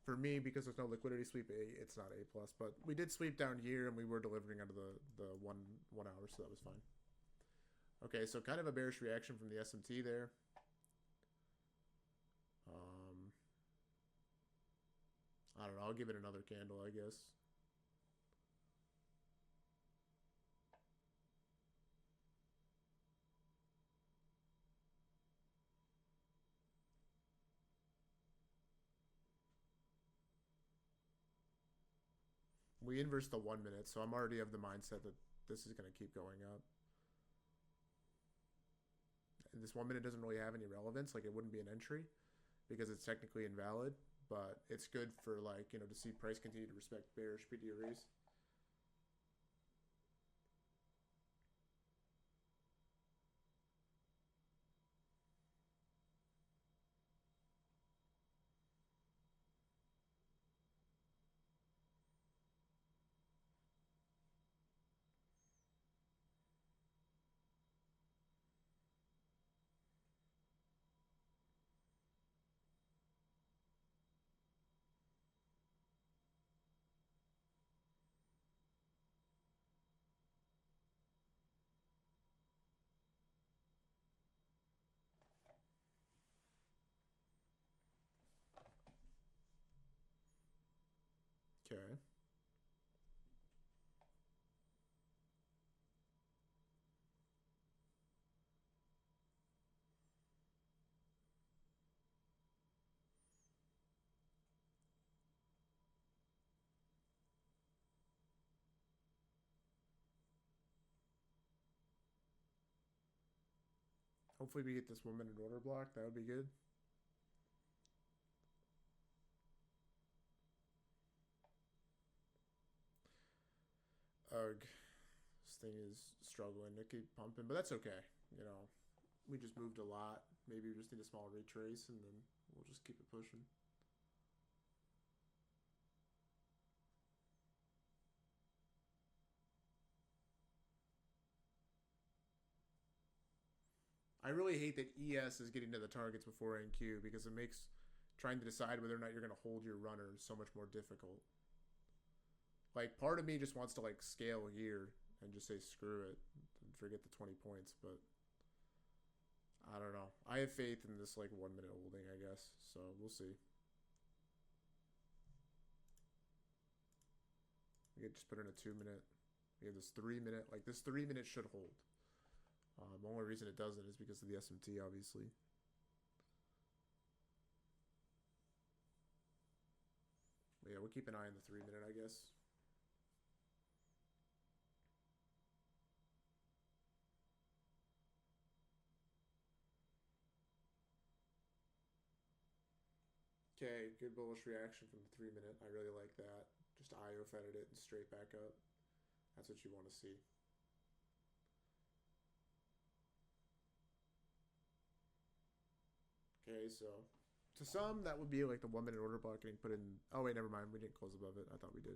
for me, because there's no liquidity sweep, it's not A plus. But we did sweep down here and we were delivering under the one hour, so that was fine. Okay, so kind of a bearish reaction from the SMT there. I don't know. I'll give it another candle, I guess. We inverse the 1 minute, so I'm already of the mindset that this is going to keep going up. And this 1 minute doesn't really have any relevance. Like, it wouldn't be an entry because it's technically invalid, but it's good for, like, you know, to see price continue to respect bearish PTRs. Okay. Hopefully we get this 1 minute order block. That would be good. Ugh. This thing is struggling to keep pumping, but that's okay. You know, we just moved a lot. Maybe we just need a small retrace, and then we'll just keep it pushing. I really hate that ES is getting to the targets before NQ because it makes trying to decide whether or not you're going to hold your runners so much more difficult. Like, part of me just wants to, like, scale here and just say screw it and forget the 20 points. But I don't know. I have faith in this like 1 minute holding, I guess. So we'll see. We could just put in a 2 minute. We have this 3 minute. Like this 3 minute should hold. The only reason it doesn't is because of the SMT, obviously. But yeah, we'll keep an eye on the 3 minute, I guess. Okay, good bullish reaction from the 3 minute. I really like that. Just IO fetted it and straight back up. That's what you want to see. Okay, so to some that would be like the 1 minute order block getting put in. Oh wait, never mind. We didn't close above it. I thought we did.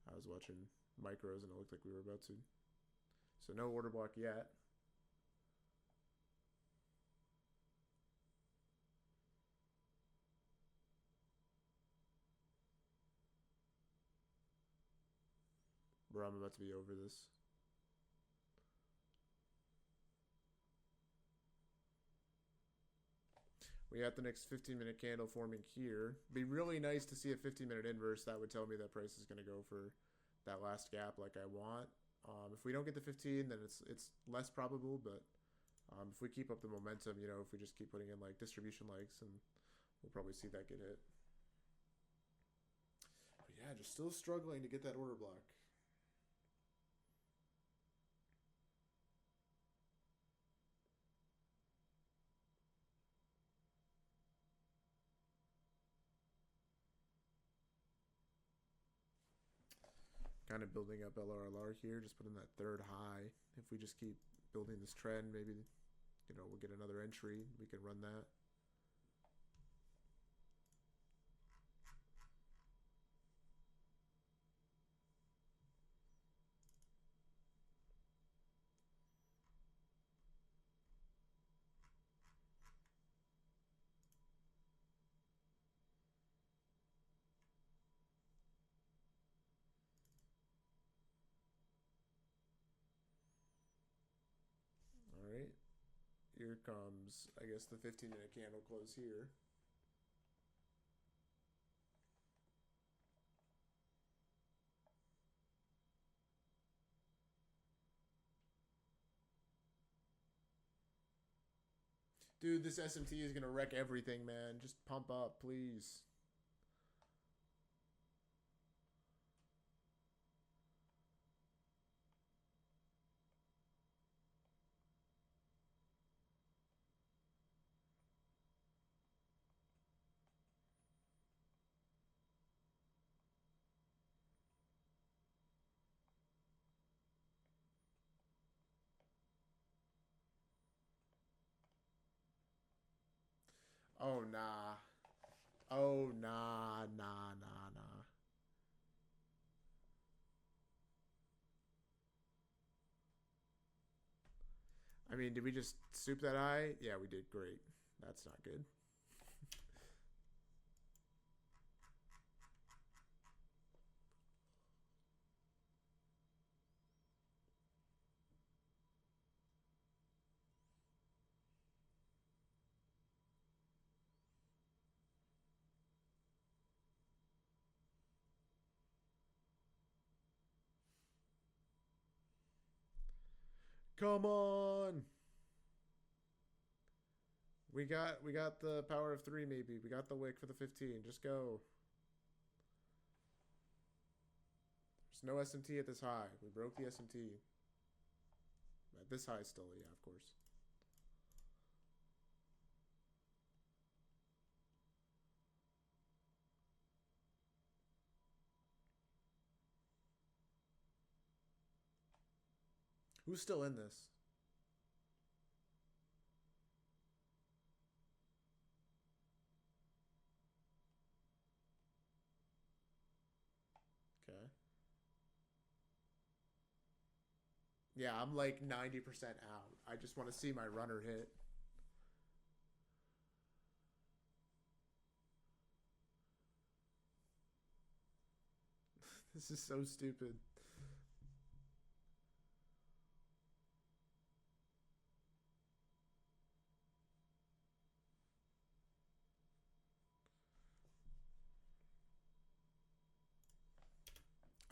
I was watching micros and it looked like we were about to. So no order block yet. Bro, I'm about to be over this. We got the next 15-minute candle forming here. Be really nice to see a 15-minute inverse. That would tell me that price is going to go for that last gap like I want. If we don't get the 15, then it's less probable. But if we keep up the momentum, you know, if we just keep putting in like distribution likes, and we'll probably see that get hit. But yeah, just still struggling to get that order block. Kind of building up LRLR here, just put in that third high. If we just keep building this trend, maybe, you know, we'll get another entry. We can run that. All right. Here comes, I guess, the 15-minute candle close here. Dude, this SMT is going to wreck everything, man. Just pump up, please. Oh, nah. Oh, nah, nah, nah, nah. I mean, did we just soup that high? Yeah, we did. Great. That's not good. Come on. We got the power of 3 maybe. We got the wick for the 15. Just go. There's no SMT at this high. We broke the SMT. At this high still, yeah, of course. Who's still in this? Okay. Yeah, I'm like 90% out. I just want to see my runner hit. This is so stupid.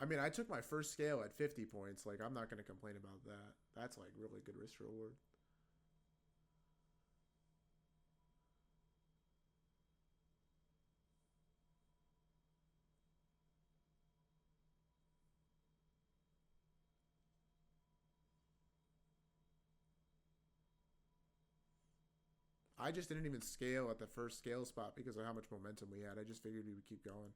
I mean, I took my first scale at 50 points. Like, I'm not going to complain about that. That's like really good risk reward. I just didn't even scale at the first scale spot because of how much momentum we had. I just figured we would keep going.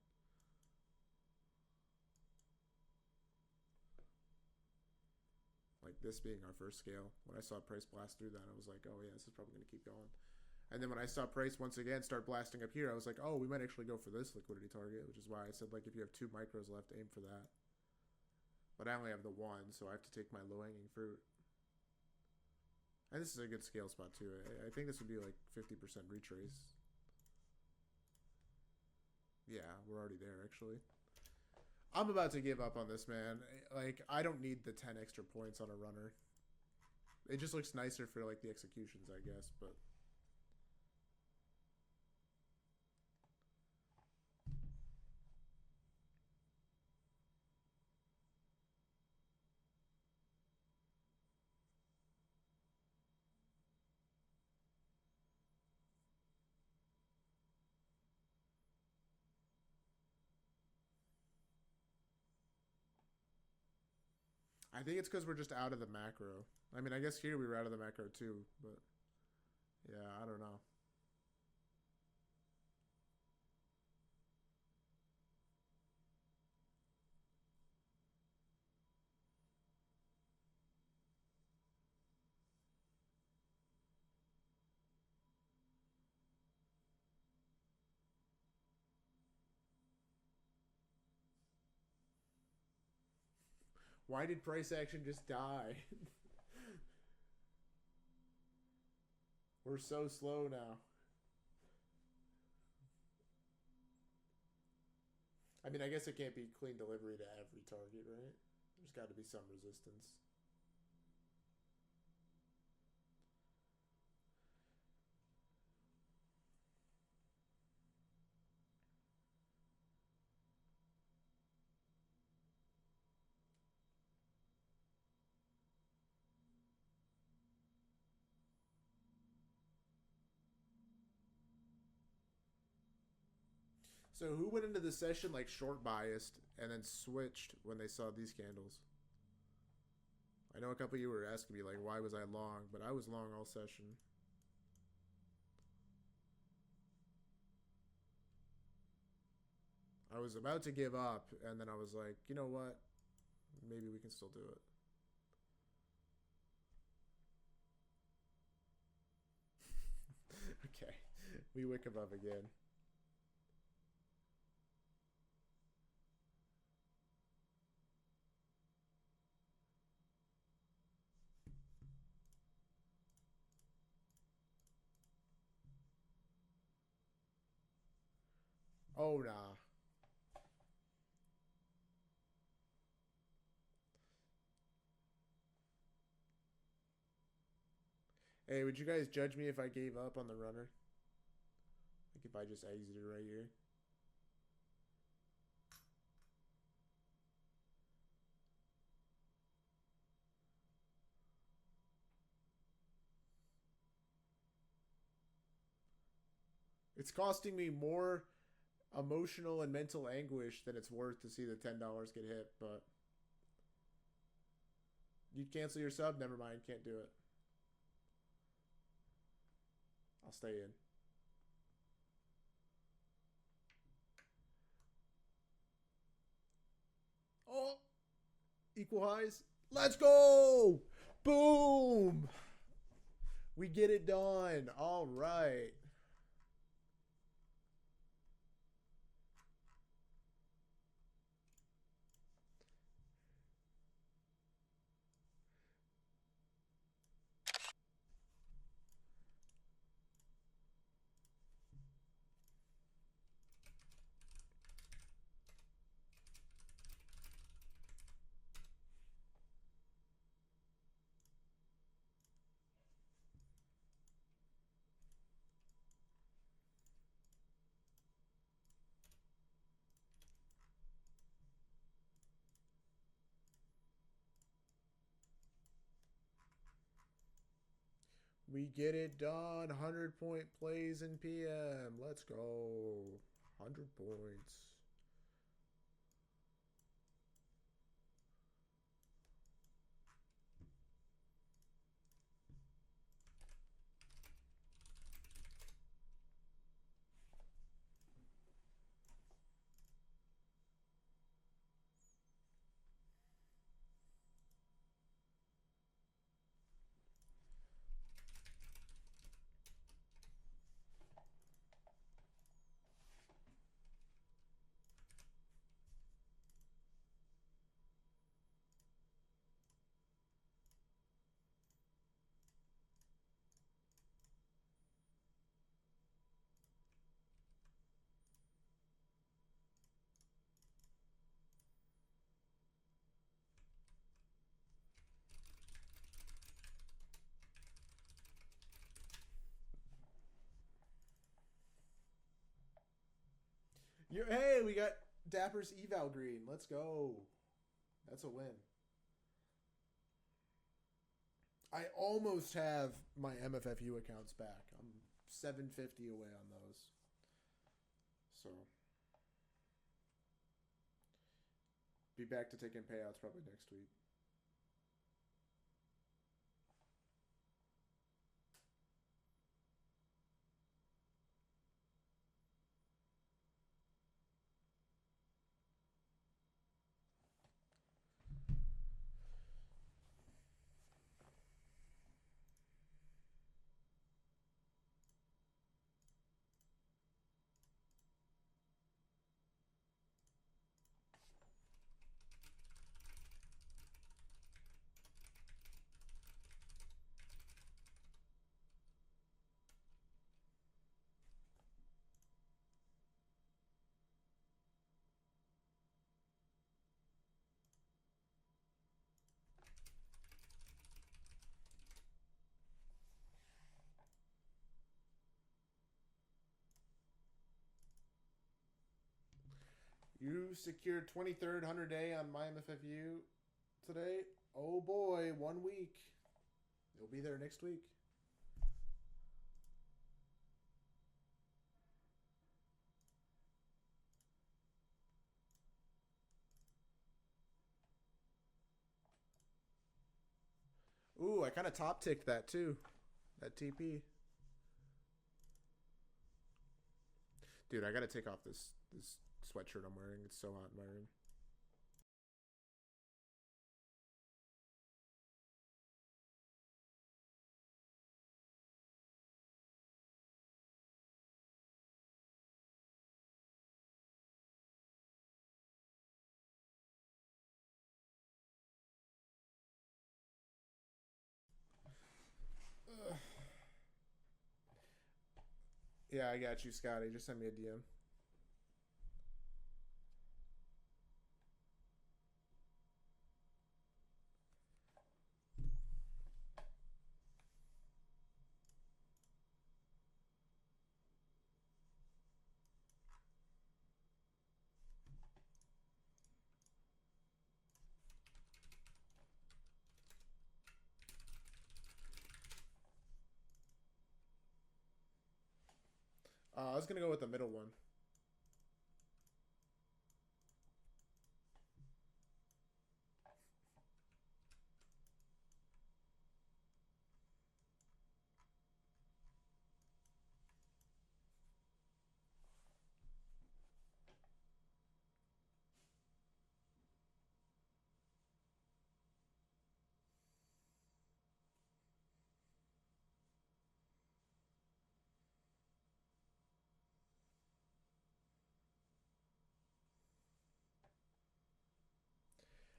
Like this being our first scale. When I saw price blast through that, I was like, oh yeah, this is probably going to keep going. And then when I saw price once again start blasting up here, I was like, oh, we might actually go for this liquidity target, which is why I said, like, if you have 2 micros left, aim for that. But I only have the 1, so I have to take my low-hanging fruit. And this is a good scale spot, too. I think this would be, like, 50% retrace. Yeah, we're already there, actually. I'm about to give up on this, man. Like, I don't need the 10 extra points on a runner. It just looks nicer for, like, the executions, I guess, but... I think it's because we're just out of the macro. I mean, I guess here we were out of the macro too, but yeah, I don't know. Why did price action just die? We're so slow now. I mean, I guess it can't be clean delivery to every target, right? There's got to be some resistance. So who went into the session like short biased and then switched when they saw these candles? I know a couple of you were asking me like, why was I long? But I was long all session. I was about to give up, and then I was like, you know what? Maybe we can still do it. Okay, we wick above again. Oh, nah. Hey, would you guys judge me if I gave up on the runner? Like if I just exited right here? It's costing me more emotional and mental anguish than it's worth to see the $10 get hit, but you'd cancel your sub? Never mind, can't do it. I'll stay in. Oh, equal highs. Let's go! Boom! We get it done. All right. We get it done. 100-point plays in PM. Let's go. 100 points. Hey, we got Dapper's eval green. Let's go. That's a win. I almost have my MFFU accounts back. I'm 750 away on those. So be back to taking payouts probably next week. You secured 23rd 100 day on my MFFU today. Oh boy, 1 week. You'll be there next week. Ooh, I kind of top ticked that too. That TP. Dude, I gotta take off this sweatshirt I'm wearing. It's so hot in my room. Ugh. Yeah, I got you, Scotty. Just send me a DM. I was gonna go with the middle one.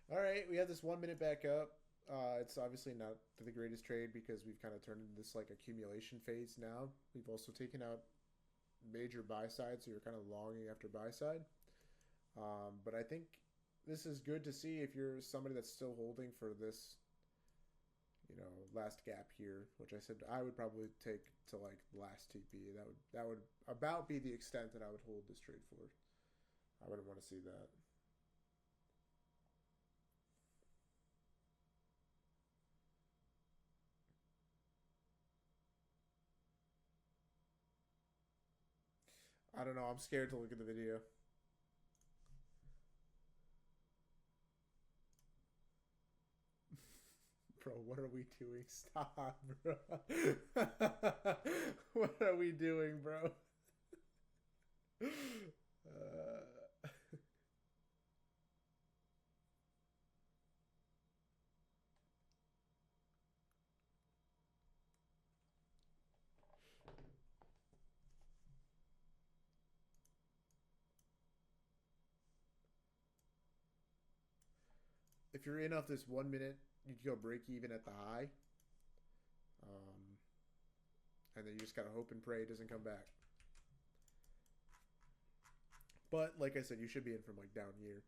All right, we have this 1 minute back up. It's obviously not the greatest trade because we've kind of turned into this like accumulation phase now. We've also taken out major buy side, so you're kind of longing after buy side. But I think this is good to see if you're somebody that's still holding for this, last gap here, which I said I would probably take to like last TP. That would about be the extent that I would hold this trade for. I wouldn't want to see that. I don't know. I'm scared to look at the video. Bro, what are we doing? Stop, bro. What are we doing, bro? If you're in off this 1 minute, you go break even at the high. Um, and then you just gotta hope and pray it doesn't come back. But like I said, you should be in from like down here,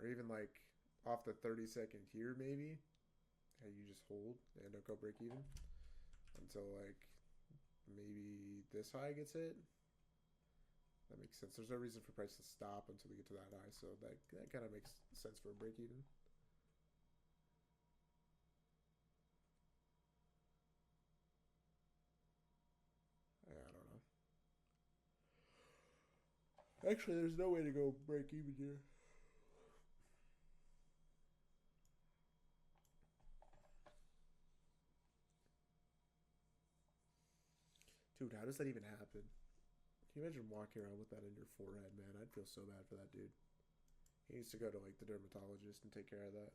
or even like off the 30-second here maybe. And you just hold and don't go break even until like maybe this high gets hit. That makes sense. There's no reason for price to stop until we get to that high, so that kind of makes sense for a break even. Yeah, I don't know. Actually, there's no way to go break even here. Dude, how does that even happen? Can you imagine walking around with that in your forehead, man? I'd feel so bad for that dude. He needs to go to like the dermatologist and take care of that.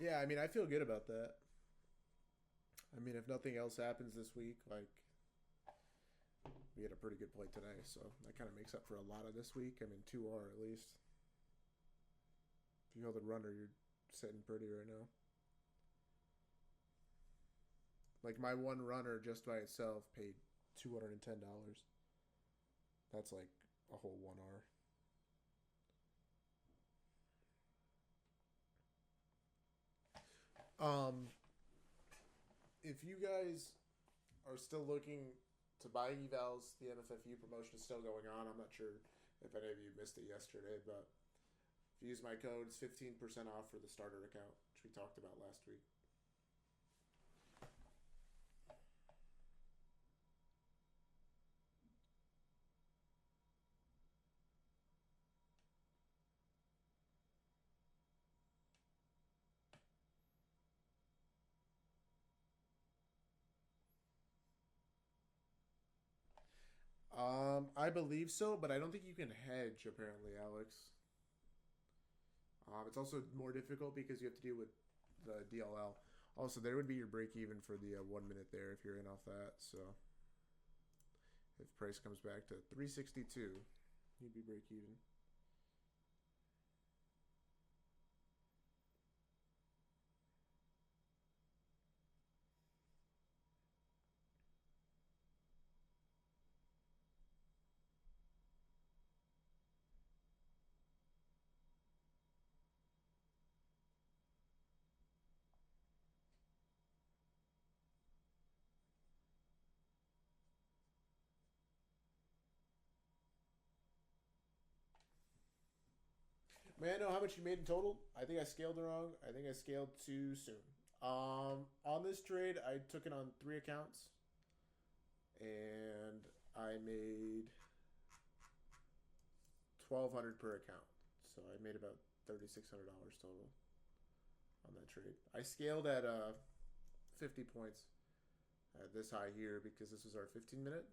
Yeah, I mean, I feel good about that. I mean, if nothing else happens this week, like we had a pretty good play today, so that kind of makes up for a lot of this week. I mean, 2R at least. If you hold the runner, you're sitting pretty right now. Like my one runner just by itself paid $210. That's like a whole 1R. If you guys are still looking to buy evals, the MFFU promotion is still going on. I'm not sure if any of you missed it yesterday, but if you use my code, it's 15% off for the starter account, which we talked about last week. I believe so, but I don't think you can hedge. Apparently, Alex. It's also more difficult because you have to deal with the DLL. Also, there would be your break even for the 1 minute there if you're in off that. So, if price comes back to 362, you'd be break even. May I know how much you made in total? I think I scaled it wrong. I think I scaled too soon. On this trade, I took it on 3 accounts, and I made 1,200 per account. So I made about $3,600 total on that trade. I scaled at 50 points at this high here because this was our 15 minute.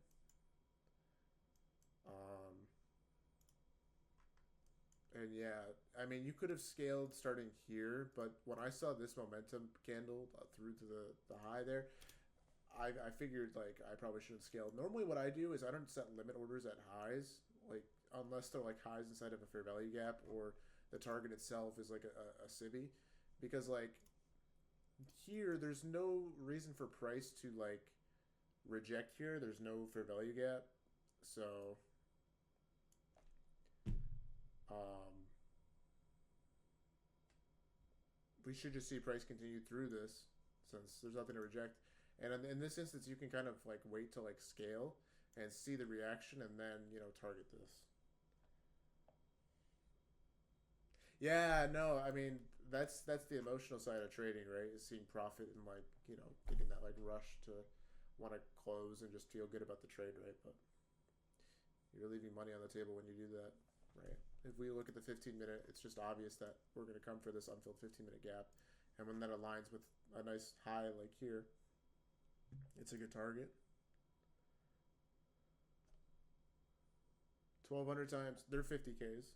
And yeah, I mean, you could have scaled starting here, but when I saw this momentum candle through to the high there, I figured like I probably shouldn't scale. Normally, what I do is I don't set limit orders at highs. Like unless they're like highs inside of a fair value gap or the target itself is like a civvy, because like here there's no reason for price to like reject here. There's no fair value gap, so um, we should just see price continue through this since there's nothing to reject. And in this instance, you can kind of like wait to like scale and see the reaction, and then target this. Yeah, no, I mean that's the emotional side of trading, right? Is seeing profit and like getting that like rush to want to close and just feel good about the trade, right? But you're leaving money on the table when you do that, right? If we look at the 15-minute, it's just obvious that we're going to come for this unfilled 15-minute gap, and when that aligns with a nice high like here, it's a good target. 1,200 times, they're 50Ks.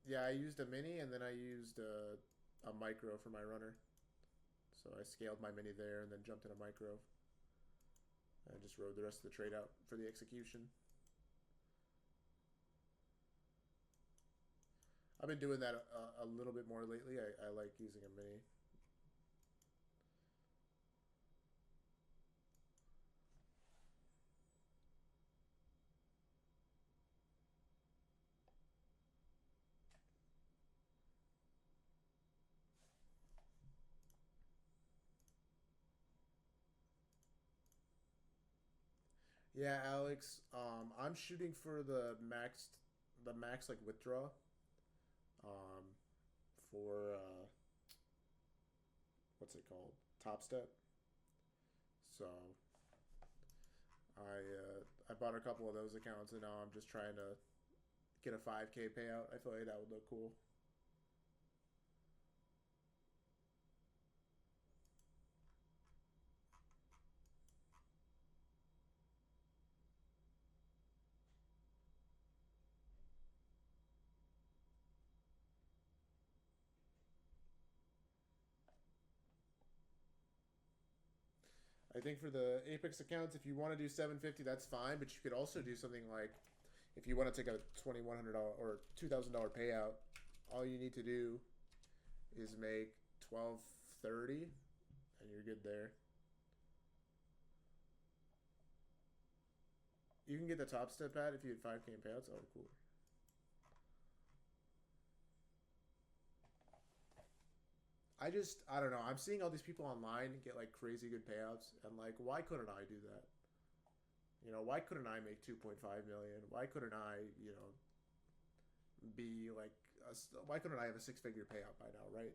Yeah, I used a mini and then I used a micro for my runner. So I scaled my mini there and then jumped in a micro. And just rode the rest of the trade out for the execution. I've been doing that a little bit more lately. I like using a mini. Yeah, Alex. I'm shooting for the max like withdraw. Um, for what's it called? Top Step. So I bought a couple of those accounts, and now I'm just trying to get a 5K payout. I feel like that would look cool. I think for the Apex accounts, if you want to do 750, that's fine. But you could also do something like if you want to take a $2,100 or $2,000 payout, all you need to do is make 1230, and you're good there. You can get the top step at if you had 5K in payouts. Oh, cool. I don't know. I'm seeing all these people online get like crazy good payouts, and like, why couldn't I do that? Why couldn't I make 2.5 million? Why couldn't I, be like, why couldn't I have a six-figure payout by now, right?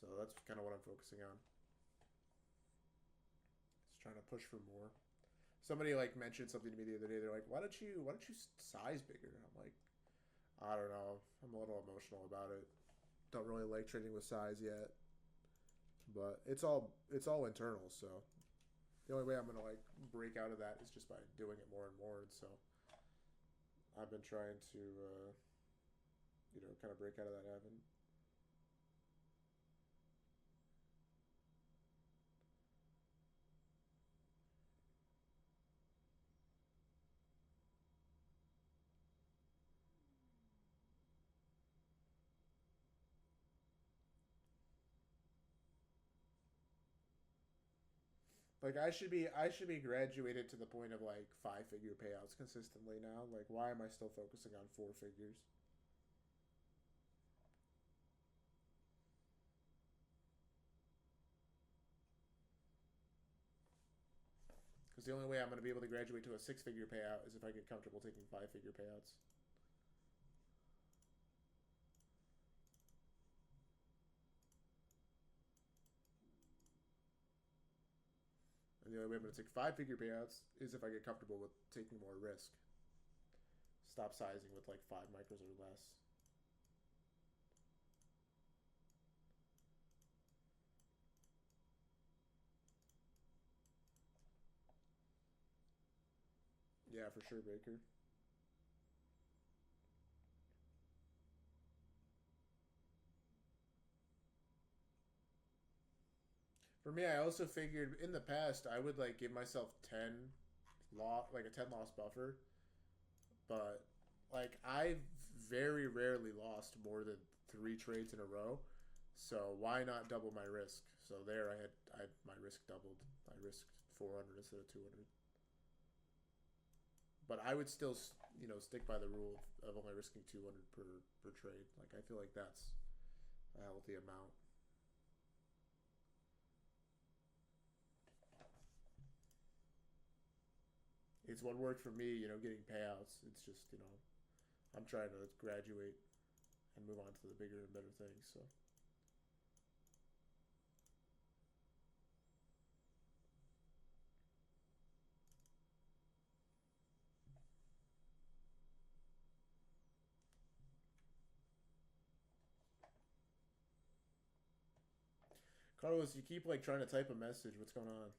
So that's kind of what I'm focusing on. Just trying to push for more. Somebody like mentioned something to me the other day. They're like, why don't you size bigger? I'm like, I don't know. I'm a little emotional about it. Don't really like trading with size yet, but it's all internal. So the only way I'm gonna like break out of that is just by doing it more and more. And so I've been trying to kind of break out of that habit. Like I should be graduated to the point of like 5-figure payouts consistently now. Like why am I still focusing on 4 figures? Because the only way I'm going to be able to graduate to a 6-figure payout is if I get comfortable taking 5-figure payouts. And the only way I'm going to take 5-figure payouts is if I get comfortable with taking more risk. Stop sizing with like 5 micros or less. Yeah, for sure, Baker. For me, I also figured in the past I would like give myself 10 loss buffer, but like I've very rarely lost more than 3 trades in a row. So why not double my risk? So there I had my risk doubled. I risked 400 instead of 200. But I would still stick by the rule of only risking 200 per trade. Like I feel like that's a healthy amount. It's what worked for me, getting payouts. It's just, I'm trying to graduate and move on to the bigger and better things. So Carlos, you keep like trying to type a message. What's going on?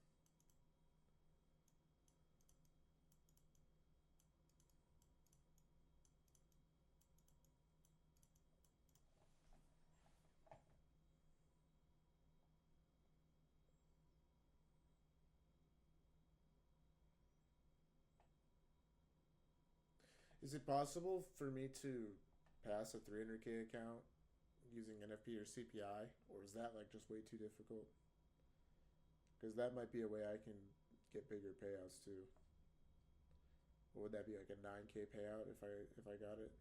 Is it possible for me to pass a 300K account using NFP or CPI, or is that like just way too difficult? Because that might be a way I can get bigger payouts too. What would that be, like a 9K payout if I got it?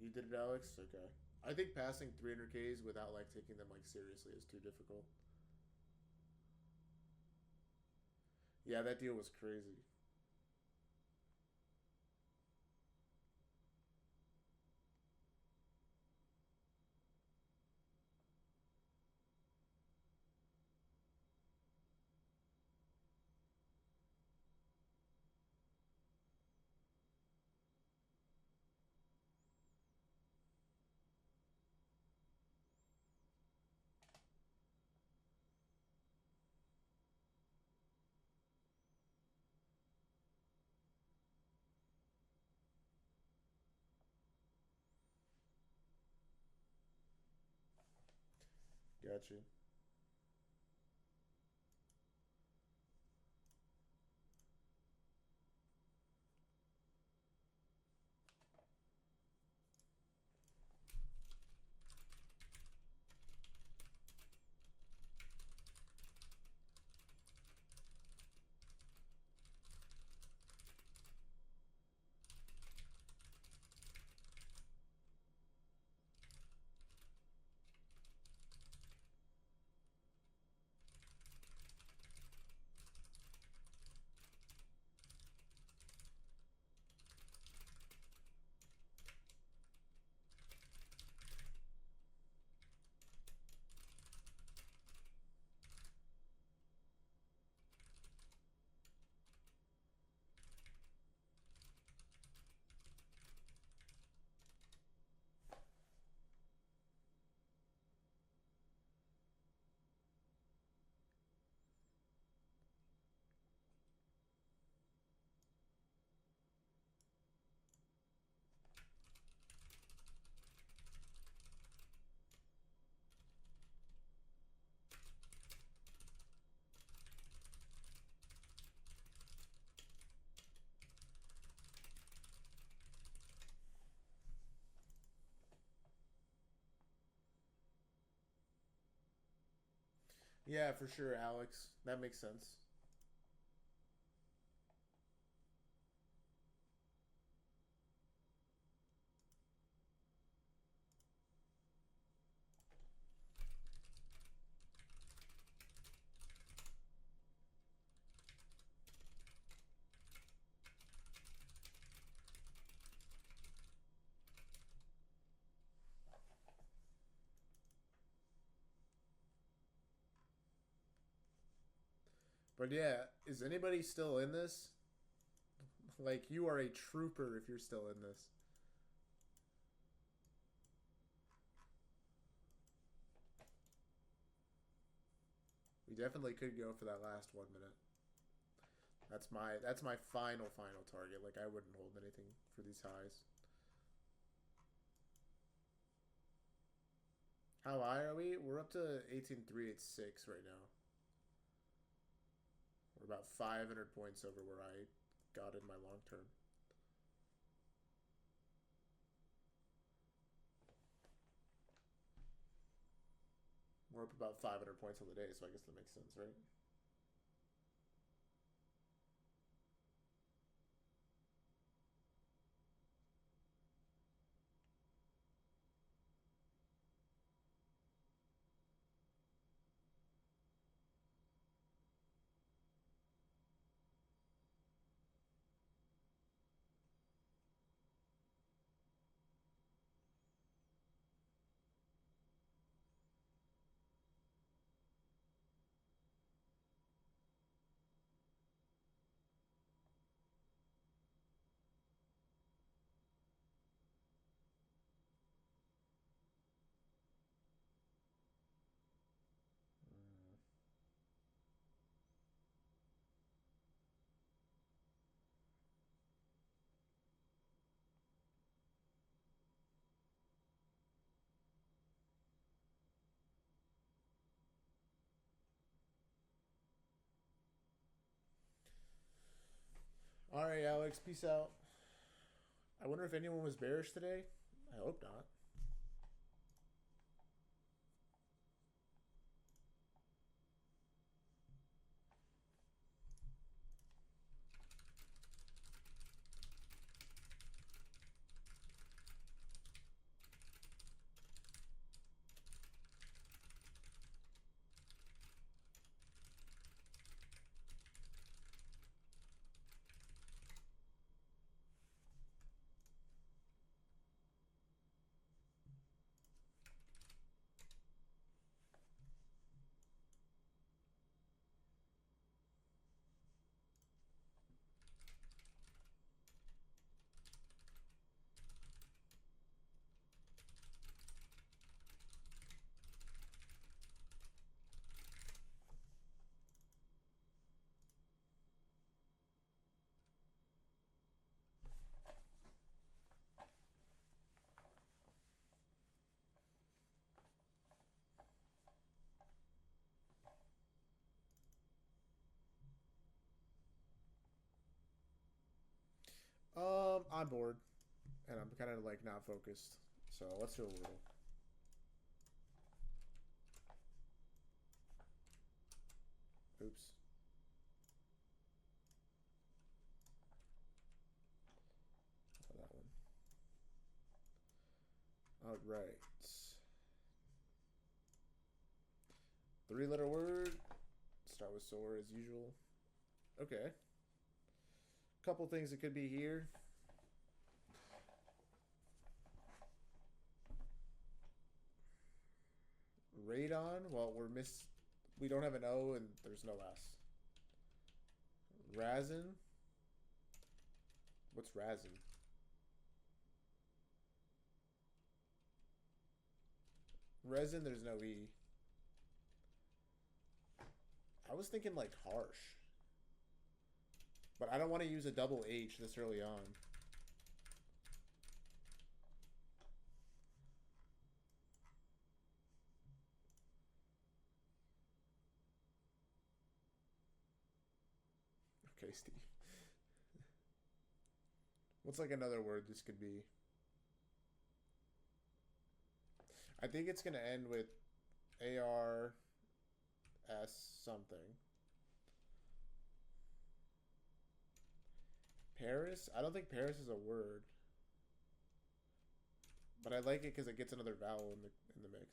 You did it, Alex. Okay. I think passing 300Ks without like taking them like seriously is too difficult. Yeah, that deal was crazy. Got you. Yeah, for sure, Alex. That makes sense. But yeah, is anybody still in this? Like, you are a trooper if you're still in this. We definitely could go for that last 1 minute. That's my final target. Like I wouldn't hold anything for these highs. How high are we? We're up to 18,386 right now. We're about 500 points over where I got in my long term. We're up about 500 points on the day, so I guess that makes sense, right? All right, Alex. Peace out. I wonder if anyone was bearish today. I hope not. I'm bored, and I'm kind of like not focused. So let's do a little. Oops. Oh, that one. All right. 3-letter word. Start with sore as usual. Okay. Couple things that could be here. Radon. Well, we don't have an O and there's no S. Razin. What's Razin? Resin, there's no E. I was thinking like harsh. But I don't want to use a double H this early on. Okay, Steve. What's like another word this could be? I think it's going to end with ARS something. Paris? I don't think Paris is a word. But I like it because it gets another vowel in the mix.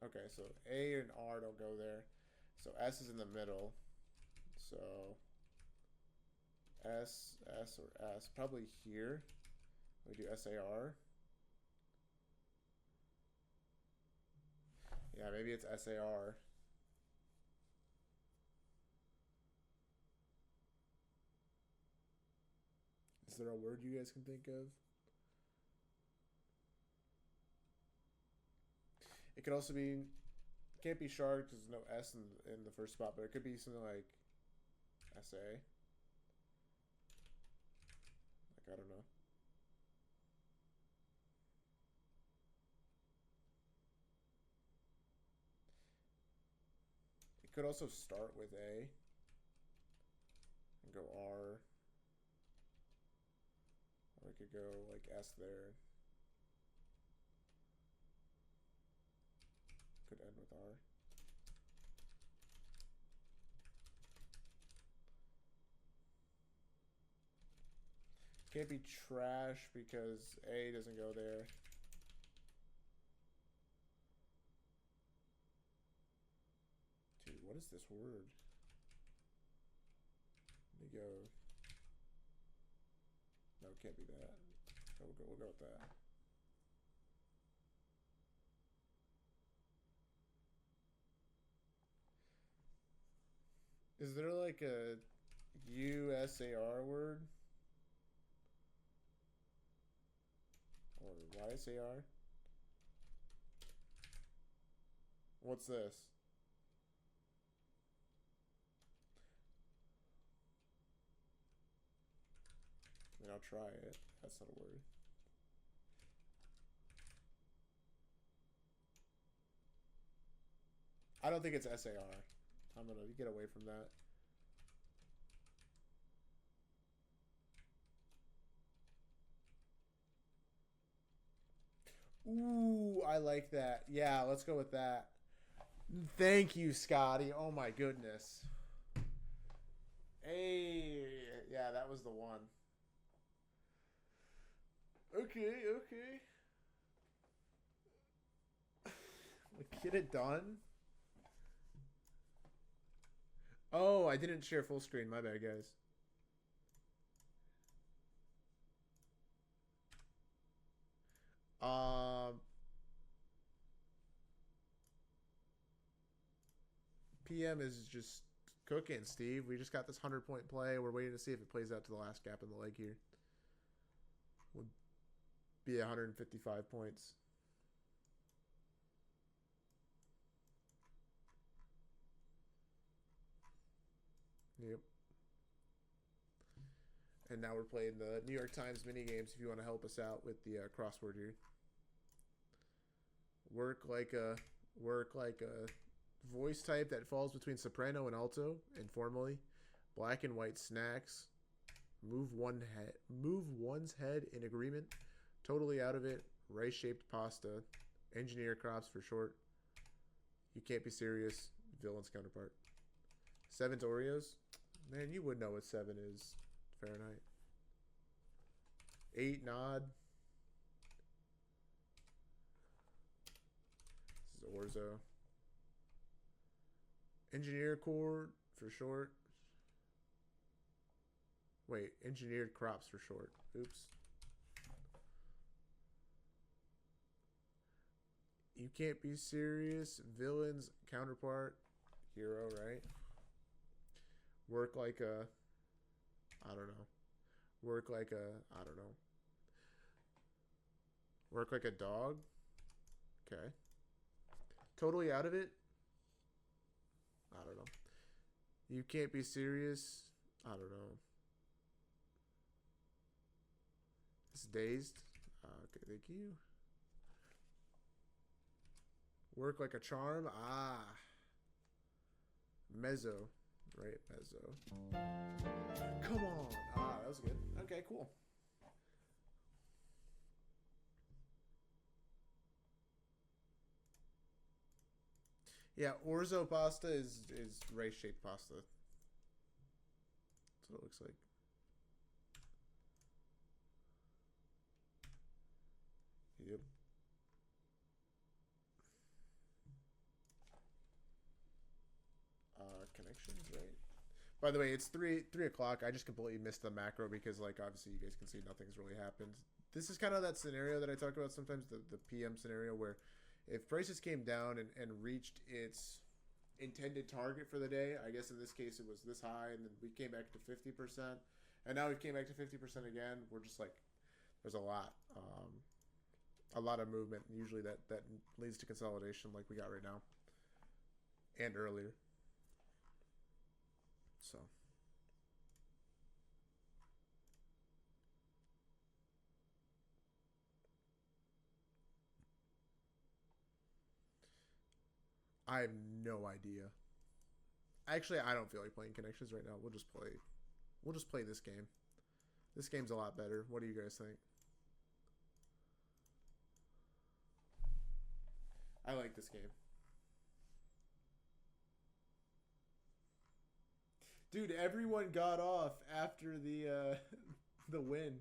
Okay, so A and R don't go there. So S is in the middle. So S, S, or S. Probably here. We do SAR. Yeah, maybe it's SAR. Is there a word you guys can think of? It could also be, can't be shark because there's no S in the first spot, but it could be something like SA. Like I don't know. It could also start with A and go R. Or I could go like S there. Could end with R. Can't be trash because A doesn't go there. Dude, what is this word? Let me go. No, it can't be that. We'll go with that. Is there like a USAR word? Or YSAR? What's this? I mean, I'll try it. That's not a word. I don't think it's SAR. I'm gonna get away from that. Ooh, I like that. Yeah, let's go with that. Thank you, Scotty. Oh my goodness. Hey, yeah, that was the one. Okay, okay. Get it done. Oh, I didn't share full screen. My bad, guys. PM is just cooking, Steve. We just got this 100-point play. We're waiting to see if it plays out to the last gap in the leg here. Would be 155 points. Yep. And now we're playing the New York Times mini games. If you want to help us out with the crossword here, work like a voice type that falls between soprano and alto informally. Black and white snacks. Move one's head in agreement. Totally out of it. Rice-shaped pasta. Engineer crops for short. You can't be serious. Villain's counterpart. 7's Oreos. Man, you would know what 7 is. Fahrenheit. 8 Nod. This is Orzo. Engineer core for short. Wait, engineered crops for short. Oops. You can't be serious. Villain's counterpart. Hero, right? Work like a... I don't know. Work like a... I don't know. Work like a dog. Okay. Totally out of it. I don't know. You can't be serious. I don't know. It's dazed. Okay, thank you. Work like a charm. Ah. Mezzo. Right, mezzo. Come on. Ah, that was good. Okay, cool. Yeah, orzo pasta is rice-shaped pasta. That's what it looks like. Yep. Connections, right? By the way, it's 3 o'clock. I just completely missed the macro because, like, obviously you guys can see nothing's really happened. This is kind of that scenario that I talk about sometimes, the PM scenario, where if prices came down and reached its intended target for the day, I guess in this case it was this high, and then we came back to 50%, and now we came back to 50% again. We're just like, there's a lot of movement. Usually that leads to consolidation, like we got right now, and earlier. So I have no idea. Actually, I don't feel like playing connections right now. We'll just play. We'll just play this game. This game's a lot better. What do you guys think? I like this game. Dude, everyone got off after the the win.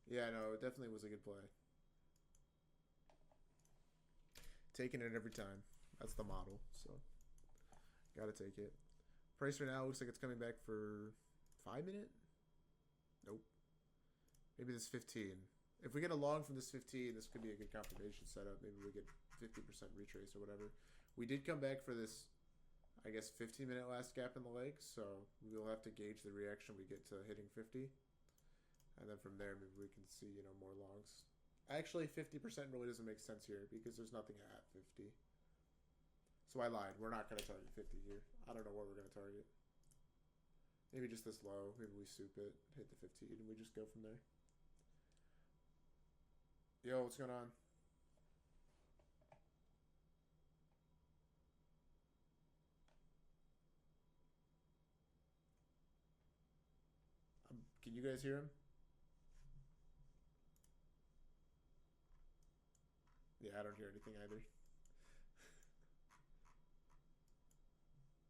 Yeah, no, it definitely was a good play. Taking it every time. That's the model. So, gotta take it. Price right now looks like it's coming back for 5 minute. Nope. Maybe this 15. If we get a long from this 15, this could be a good confirmation setup. Maybe we get 50% retrace or whatever. We did come back for this, I guess, 15-minute last gap in the leg. So we'll have to gauge the reaction we get to hitting 50. And then from there, maybe we can see, more longs. Actually, 50% really doesn't make sense here because there's nothing at 50. So I lied. We're not going to target 50 here. I don't know what we're going to target. Maybe just this low. Maybe we soup it, hit the 15, and we just go from there. Yo, what's going on? Can you guys hear him? Yeah, I don't hear anything either.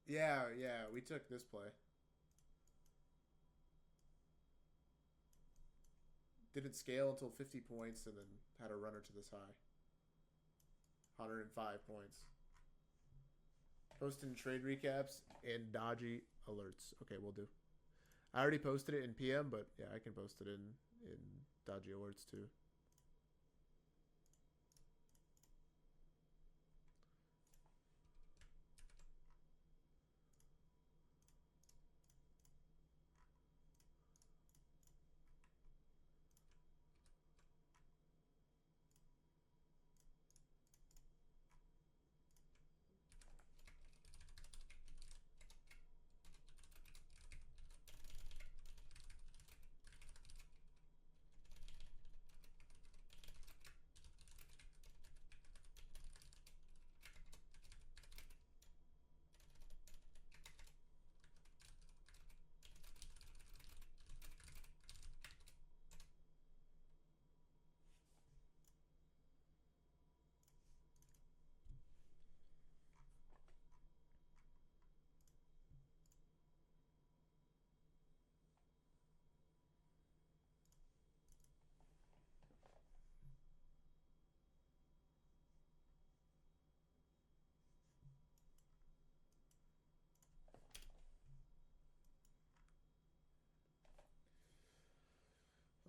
Yeah, we took this play. Didn't scale until 50 points and then had a runner to this high. 105 points. Posting trade recaps and dodgy alerts. Okay, we'll do. I already posted it in PM, but yeah, I can post it in dodgy alerts too.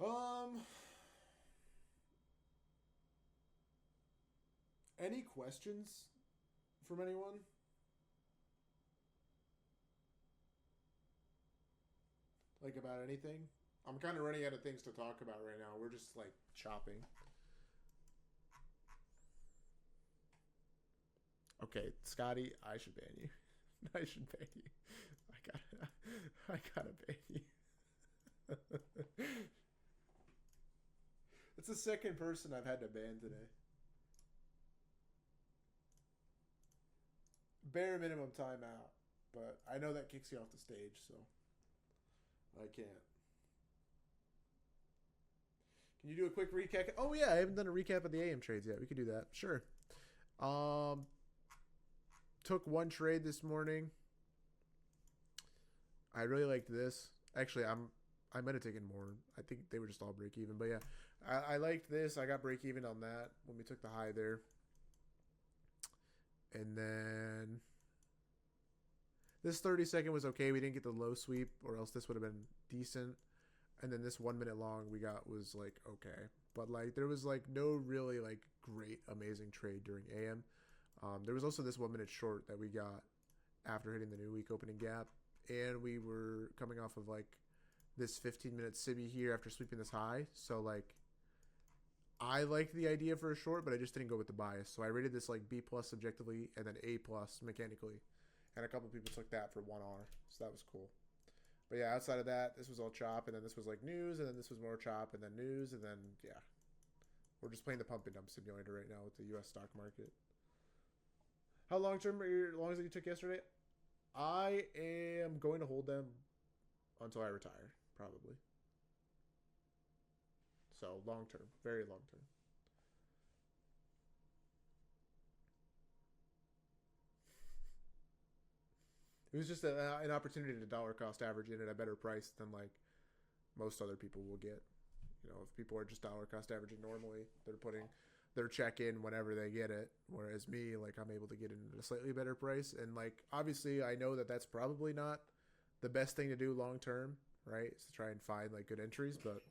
Um, any questions from anyone? Like about anything? I'm kind of running out of things to talk about right now. We're just like chopping. Okay, Scotty, I should ban you. I should ban you. I gotta ban you. It's the second person I've had to ban today. Bare minimum timeout, but I know that kicks you off the stage, so I can't. Can you do a quick recap? Oh yeah, I haven't done a recap of the AM trades yet. We could do that. Sure. Um, took one trade this morning. I really liked this. Actually, I might have taken more. I think they were just all break even, but yeah, I liked this. I got break even on that when we took the high there, and then this 30-second was okay. We didn't get the low sweep, or else this would have been decent. And then this 1 minute long we got was like okay, but like there was like no really like great amazing trade during AM. There was also this 1 minute short that we got after hitting the new week opening gap, and we were coming off of like this 15-minute sibby here after sweeping this high. So like I liked the idea for a short, but I just didn't go with the bias. So I rated this like B plus subjectively and then A plus mechanically, and a couple people took that for 1R, so that was cool. But yeah, outside of that, this was all chop, and then this was like news, and then this was more chop, and then news, and then yeah, We're just playing the pump and dump simulator right now with the U.S. stock market. How long term are your longs that you took yesterday? I am going to hold them until I retire, probably. So long term, very long term. It was just an opportunity to dollar cost average in at a better price than like most other people will get. You know, if people are just dollar cost averaging normally, they're putting their check in whenever they get it. Whereas me, like I'm able to get it at a slightly better price. And like obviously, I know that that's probably not the best thing to do long term, right? Is to try and find like good entries. But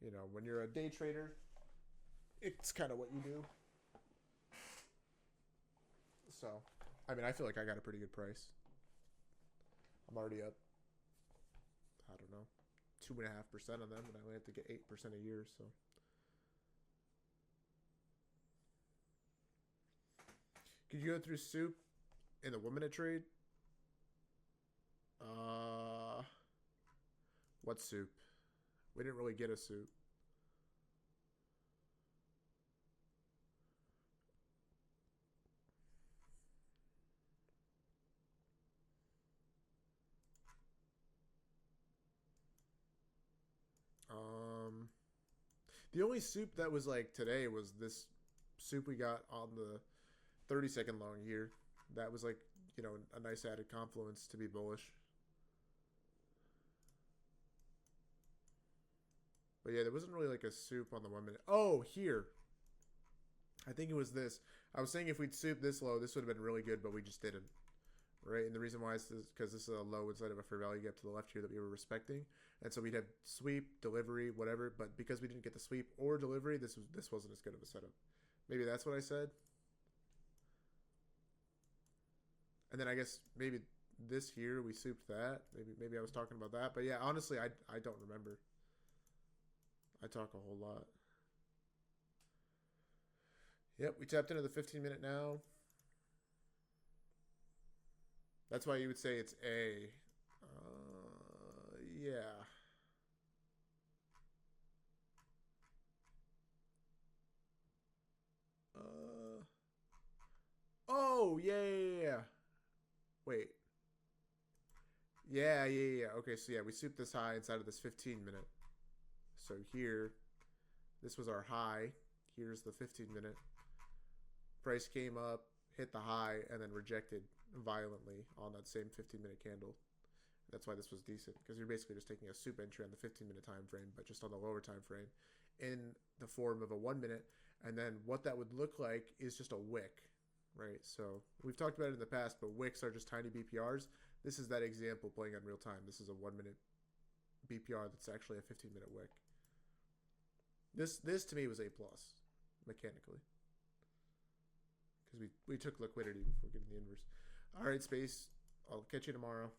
you know, when you're a day trader, it's kind of what you do. So, I mean, I feel like I got a pretty good price. I'm already up. I don't know, 2.5% on them, and I only have to get 8% a year. So, could you go through soup in the 1 minute trade? Uh, what soup? We didn't really get a soup. The only soup that was like today was this soup we got on the 30-second long here. That was like, you know, a nice added confluence to be bullish. But yeah, there wasn't really like a soup on the 1 minute. Oh, here. I think it was this. I was saying if we'd soup this low, this would have been really good, but we just didn't. Right? And the reason why is because this is a low inside of a fair value gap to the left here that we were respecting. And so we'd have sweep, delivery, whatever. But because we didn't get the sweep or delivery, this wasn't as good of a setup. Maybe that's what I said. And then I guess maybe this here we souped that. Maybe I was talking about that. But yeah, honestly, I don't remember. I talk a whole lot. Yep, we tapped into the 15-minute now. That's why you would say it's A. Yeah. Uh, oh, yeah. Wait. Yeah. Okay, so yeah, we souped this high inside of this 15-minute. So here, this was our high. Here's the 15-minute. Price came up, hit the high, and then rejected violently on that same 15-minute candle. That's why this was decent, because you're basically just taking a soup entry on the 15-minute time frame, but just on the lower time frame in the form of a 1 minute. And then what that would look like is just a wick, right? So we've talked about it in the past, but wicks are just tiny BPRs. This is that example playing on real time. This is a 1 minute BPR that's actually a 15-minute wick. This to me was A plus mechanically, because we took liquidity before getting the inverse. All right, Space. I'll catch you tomorrow.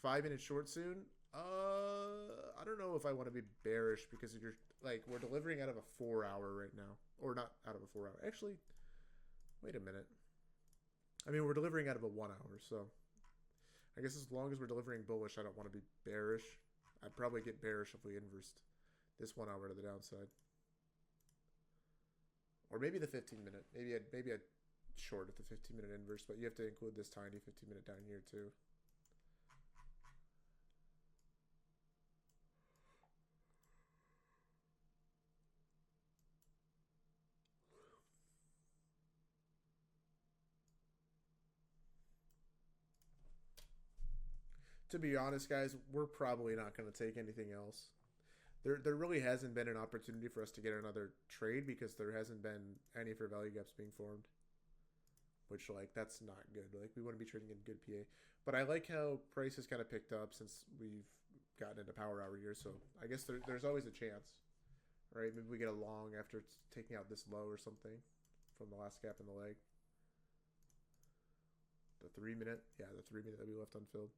5 minute short soon. I don't know if I want to be bearish because you're like we're delivering out of a 4 hour right now, or not out of a 4 hour. Actually, wait a minute. I mean, we're delivering out of a 1 hour, so I guess as long as we're delivering bullish, I don't want to be bearish. I'd probably get bearish if we inversed this 1 hour to the downside, or maybe the 15-minute. Maybe I'd short at the 15-minute inverse, but you have to include this tiny 15-minute down here too. To be honest, guys, we're probably not going to take anything else. There really hasn't been an opportunity for us to get another trade because there hasn't been any fair value gaps being formed, which like that's not good. Like we want to be trading in good PA, but I like how price has kind of picked up since we've gotten into power hour here. So I guess there's always a chance, right? Maybe we get a long after it's taking out this low or something from the last gap in the leg. The 3 minute, yeah, the 3 minute that we left unfilled.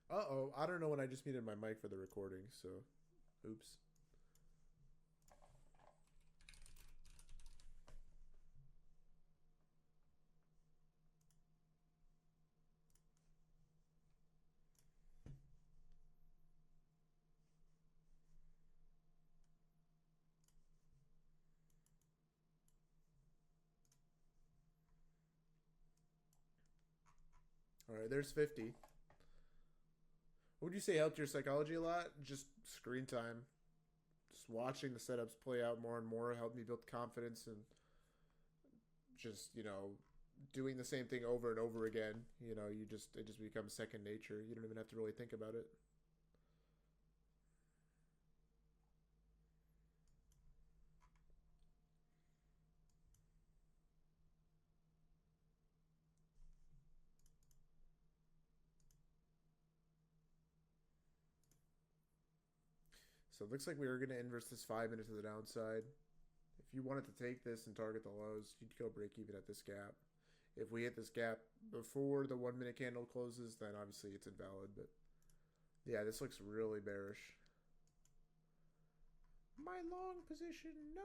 Uh-oh, I don't know when I just muted my mic for the recording, so oops. All right, there's 50. What would you say helped your psychology a lot? Just screen time. Just watching the setups play out more and more helped me build confidence and just, doing the same thing over and over again. It just becomes second nature. You don't even have to really think about it. So it looks like we were going to inverse this 5 minutes to the downside. If you wanted to take this and target the lows, you'd go break even at this gap. If we hit this gap before the 1 minute candle closes, then obviously it's invalid. But yeah, this looks really bearish. My long position, no.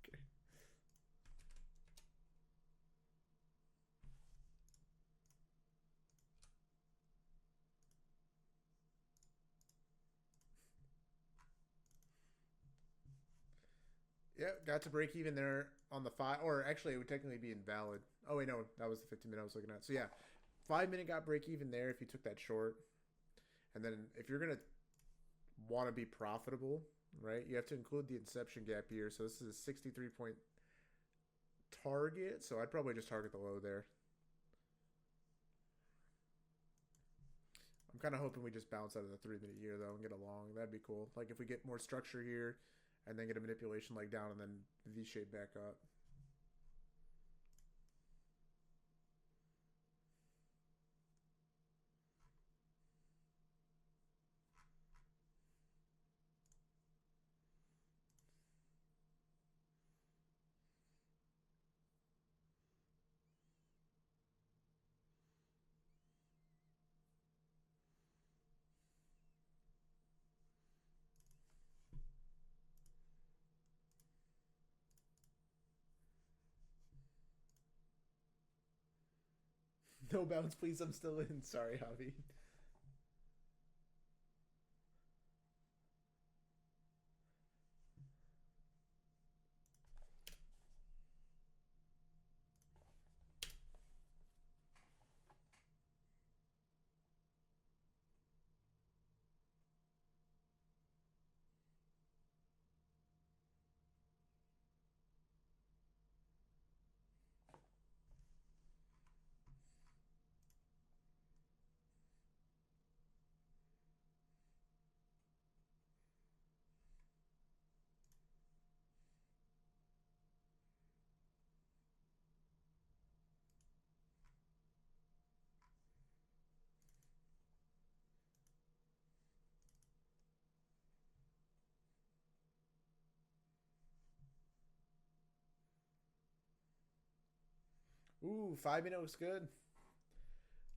Okay. Yeah, got to break even there on the five, or actually, it would technically be invalid. Oh wait, no, that was the 15 minute I was looking at. So yeah, 5 minute got break even there if you took that short, and then if you're gonna want to be profitable, right, you have to include the inception gap here. So this is a 63 point target. So I'd probably just target the low there. I'm kind of hoping we just bounce out of the 3 minute year though and get a long. That'd be cool. Like if we get more structure here, and then get a manipulation like down and then V shape back up. No bounce, please. I'm still in. Sorry, Javi. Ooh, 5 minute looks good.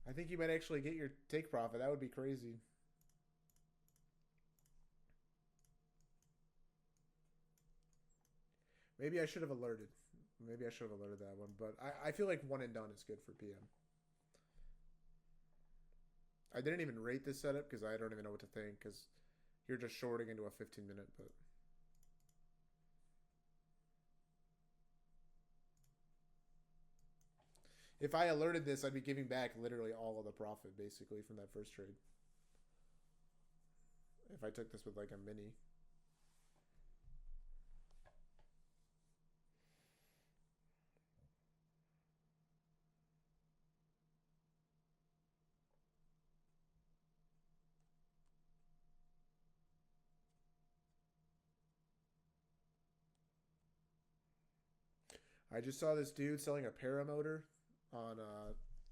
I think you might actually get your take profit. That would be crazy. Maybe I should have alerted. Maybe I should have alerted that one. But I feel like one and done is good for PM. I didn't even rate this setup because I don't even know what to think because you're just shorting into a 15 minute. But if I alerted this, I'd be giving back literally all of the profit basically from that first trade. If I took this with like a mini. I just saw this dude selling a paramotor on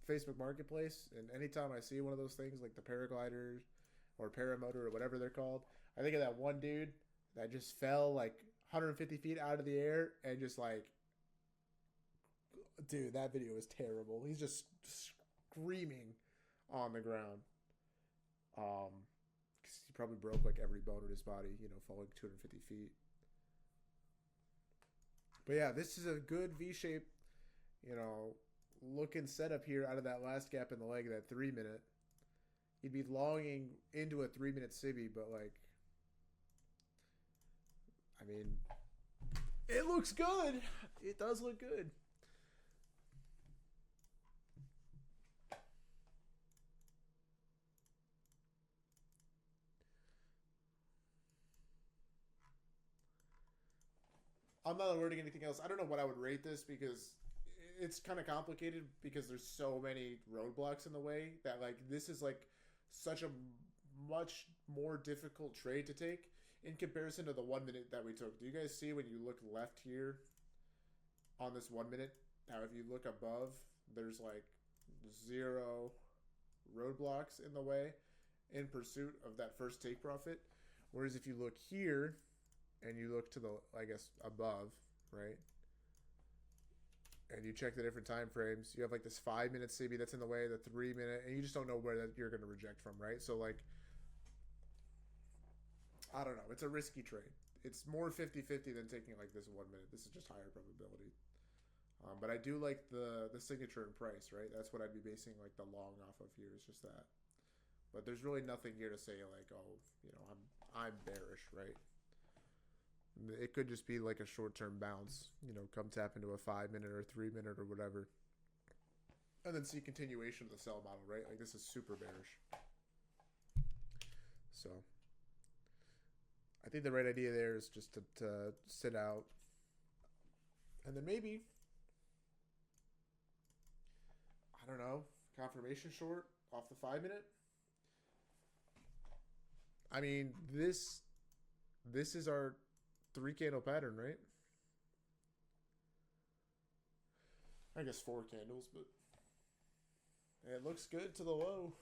Facebook Marketplace, and anytime I see one of those things like the paragliders or paramotor or whatever they're called, I think of that one dude that just fell like 150 feet out of the air and just like, dude, that video is terrible. He's just screaming on the ground. Cause he probably broke like every bone in his body, falling 250 feet. But yeah, this is a good V shape, looking setup here out of that last gap in the leg, that 3 minute. He'd be longing into a 3 minute Sibby, but like, I mean, it looks good. It does look good. I'm not alerting anything else. I don't know what I would rate this because it's kind of complicated because there's so many roadblocks in the way that like this is like such a much more difficult trade to take in comparison to the 1 minute that we took. Do you guys see when you look left here on this 1 minute? Now, if you look above, there's like 0 roadblocks in the way in pursuit of that first take profit. Whereas if you look here and you look to the, I guess, above, right? And you check the different time frames, you have like this 5 minute CB that's in the way, the 3 minute, and you just don't know where that you're going to reject from, right? So like, I don't know. It's a risky trade. It's more 50-50 than taking like this 1 minute. This is just higher probability. But I do like the signature and price, right? That's what I'd be basing like the long off of here. Is just that. But there's really nothing here to say like, oh, I'm bearish, right? It could just be like a short-term bounce, come tap into a 5 minute or 3 minute or whatever. And then see continuation of the sell model, right? Like this is super bearish. So I think the right idea there is just to sit out. And then maybe, I don't know, confirmation short off the 5 minute. I mean, this is our 3 candle pattern, right? I guess 4 candles, but it looks good to the low.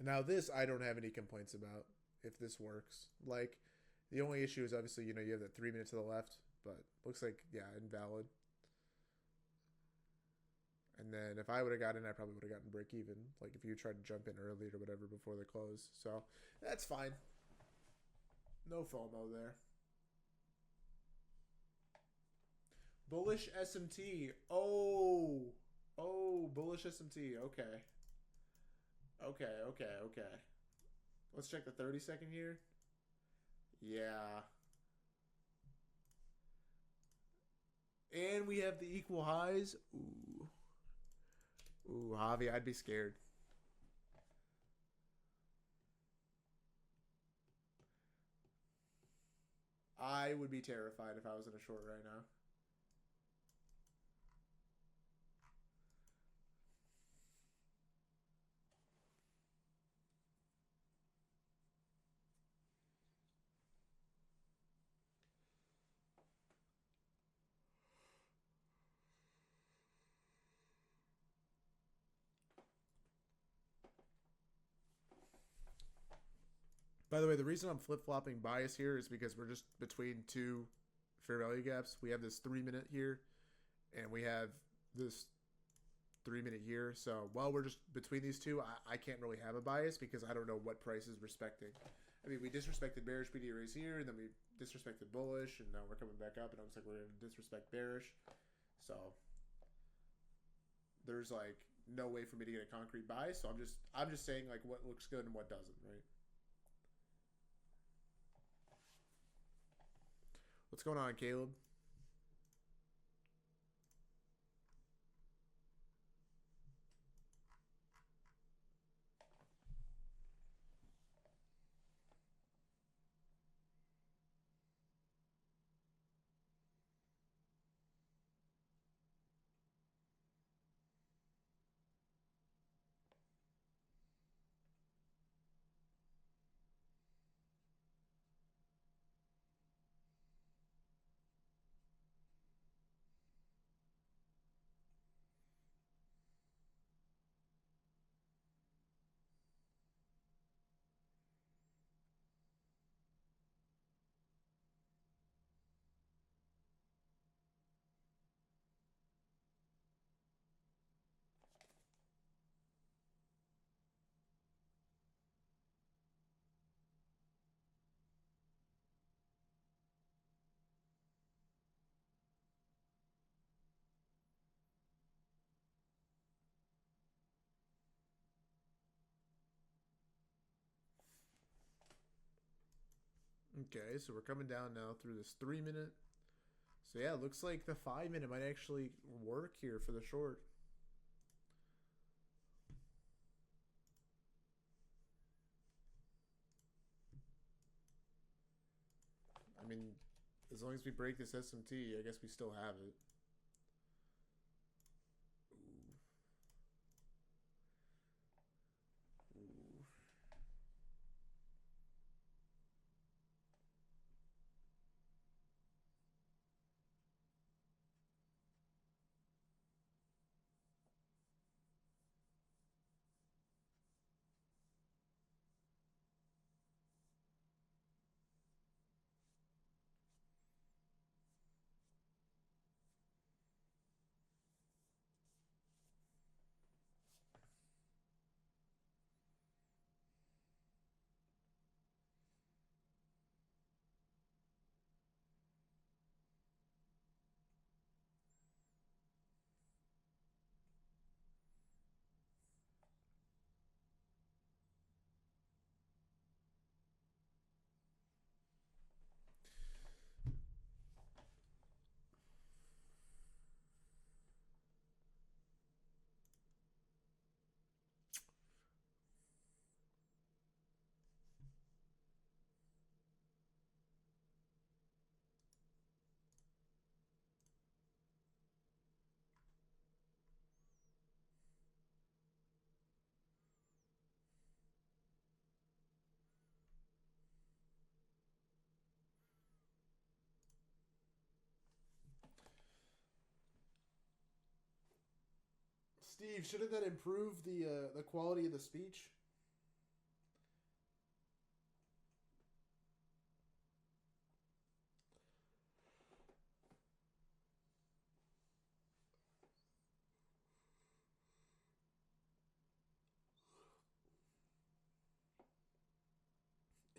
Now this I don't have any complaints about if this works. Like the only issue is obviously, you have that 3 minutes to the left, but looks like, yeah, invalid. And then if I would have gotten, I probably would have gotten break even. Like if you tried to jump in early or whatever before the close. So that's fine. No FOMO there. Bullish SMT. Oh, bullish SMT. Okay. Okay. Let's check the 30-second here. Yeah. And we have the equal highs. Ooh, Javi, I'd be scared. I would be terrified if I was in a short right now. By the way, the reason I'm flip flopping bias here is because we're just between two fair value gaps. We have this 3 minute here, and we have this 3 minute here. So while we're just between these two, I can't really have a bias because I don't know what price is respecting. I mean, we disrespected bearish PD raise here, and then we disrespected bullish, and now we're coming back up, and it looks like we're going to disrespect bearish. So there's like no way for me to get a concrete buy. So I'm just saying like what looks good and what doesn't, right? What's going on, Caleb? Okay, so we're coming down now through this 3 minute. So yeah, it looks like the 5 minute might actually work here for the short. I mean, as long as we break this SMT, I guess we still have it. Steve, shouldn't that improve the quality of the speech?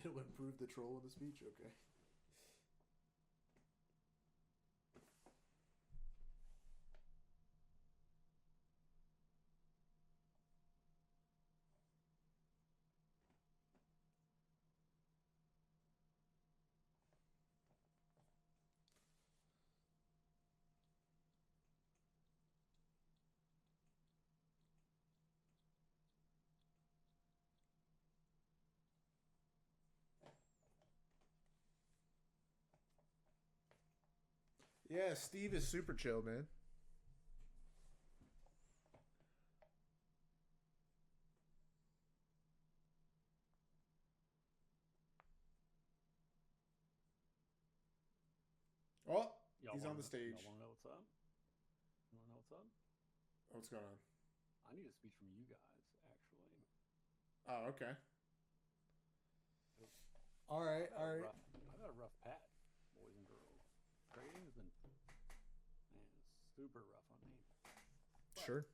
It'll improve the troll of the speech. Okay. Yeah, Steve is super chill, man. Oh, he's on the stage. Y'all want to know what's up? You want to know what's up? What's going on? I need a speech from you guys, actually. Oh, okay. All right, all right. I've had a rough patch, boys and girls. Trading has been, man, super rough on me. But Sure.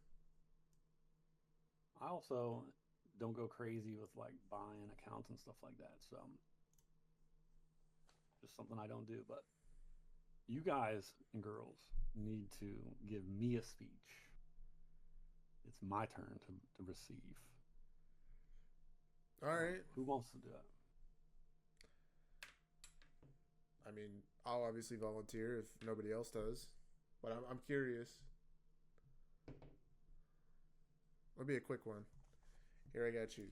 I also don't go crazy with like buying accounts and stuff like that. So just something I don't do. But you guys and girls need to give me a speech. It's my turn to receive. All So right. who wants to do it? I mean, I'll obviously volunteer if nobody else does, but I'm curious. It'll be a quick one. Here, I got you.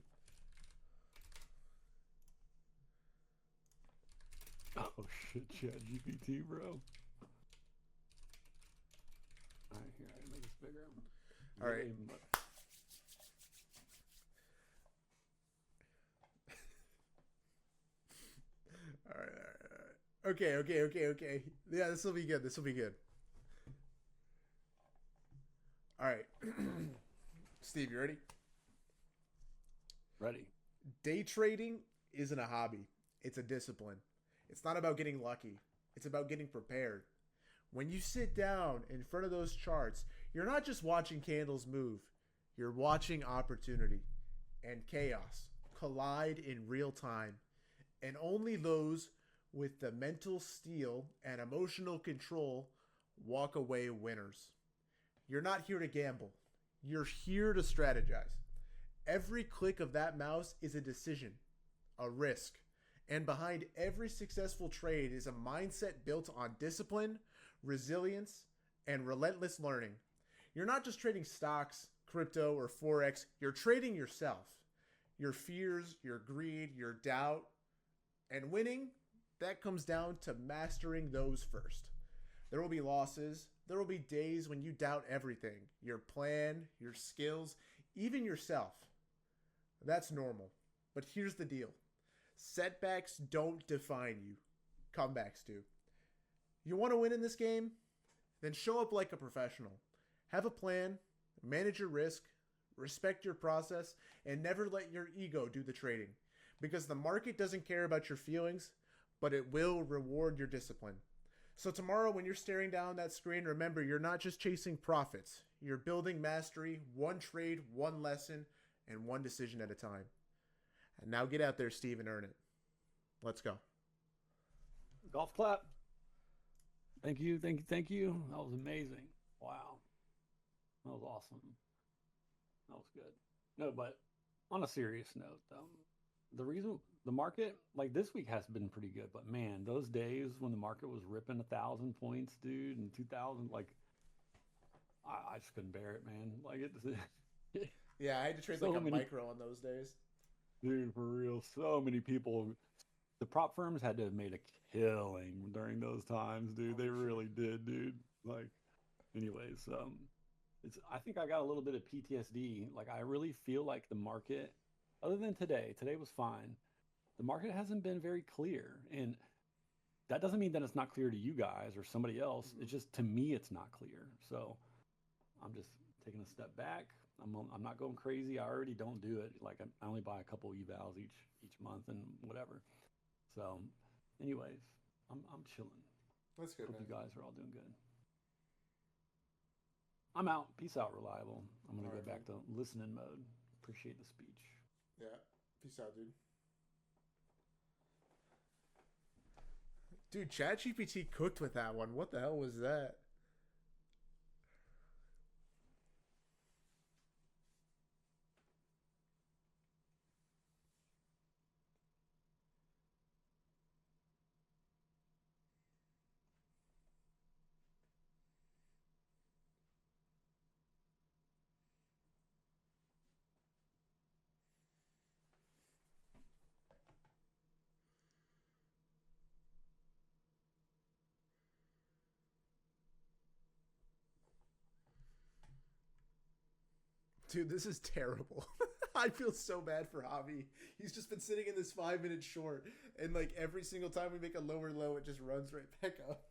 Oh shit, Chat GPT, bro. All right, here I make this bigger. All right. All right, all right, all right. Okay, okay, okay, okay. Yeah, this will be good. This will be good. All right. Steve, you ready? Ready. Day trading isn't a hobby, it's a discipline. It's not about getting lucky, it's about getting prepared. When you sit down in front of those charts, you're not just watching candles move, you're watching opportunity and chaos collide in real time. And only those with the mental steel and emotional control walk away winners. You're not here to gamble, you're here to strategize. Every click of that mouse is a decision, a risk. And behind every successful trade is a mindset built on discipline, resilience, and relentless learning. You're not just trading stocks, crypto, or Forex, you're trading yourself. Your fears, your greed, your doubt, and winning, that comes down to mastering those first. There will be losses. There will be days when you doubt everything, your plan, your skills, even yourself. That's normal. But here's the deal, setbacks don't define you, comebacks do. You want to win in this game? Then show up like a professional. Have a plan, manage your risk, respect your process, and never let your ego do the trading. Because the market doesn't care about your feelings, but it will reward your discipline. So tomorrow when you're staring down that screen, remember you're not just chasing profits. You're building mastery, one trade, one lesson, and one decision at a time. And now get out there, Steve, and earn it. Let's go. Golf clap. Thank you, thank you, thank you. That was amazing. Wow. That was awesome. That was good. No, but on a serious note, the reason the market, like this week has been pretty good, but man, those days when the market was ripping 1,000 points, dude, and 2,000, like I just couldn't bear it, man. Like it, Yeah, I had to trade so like a many, micro on those days. dude, for real, so many people. The prop firms had to have made a killing during those times, dude. Oh, They for sure. really did, dude. Like, anyways, it's. I think I got a little bit of PTSD. Like, I really feel like the market, other than today, today was fine. The market hasn't been very clear, and that doesn't mean that it's not clear to you guys or somebody else. Mm-hmm. It's just to me, it's not clear. So I'm just taking a step back. I'm not going crazy. I already don't do it. Like I only buy a couple evals each month and whatever. So, anyways, I'm chilling. That's good, Hope man. you guys are all doing good. I'm out. Peace out, reliable. I'm gonna All go right, back man. to listening mode. Appreciate the speech. Yeah. Peace out, dude. Dude, ChatGPT cooked with that one. What the hell was that? Dude, this is terrible. I feel so bad for Javi. He's just been sitting in this 5 minute short, and like every single time we make a lower low, it just runs right back up.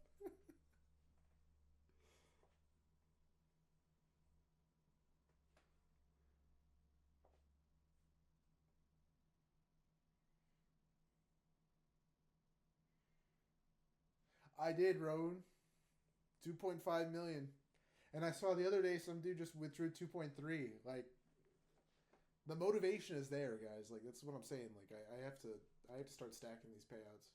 I did, Roan. 2.5 million. And I saw the other day some dude just withdrew 2.3. Like, the motivation is there, guys. Like, that's what I'm saying. Like, I have to start stacking these payouts.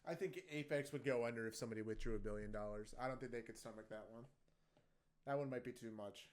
I think Apex would go under if somebody withdrew $1 billion. I don't think they could stomach that one. That one might be too much.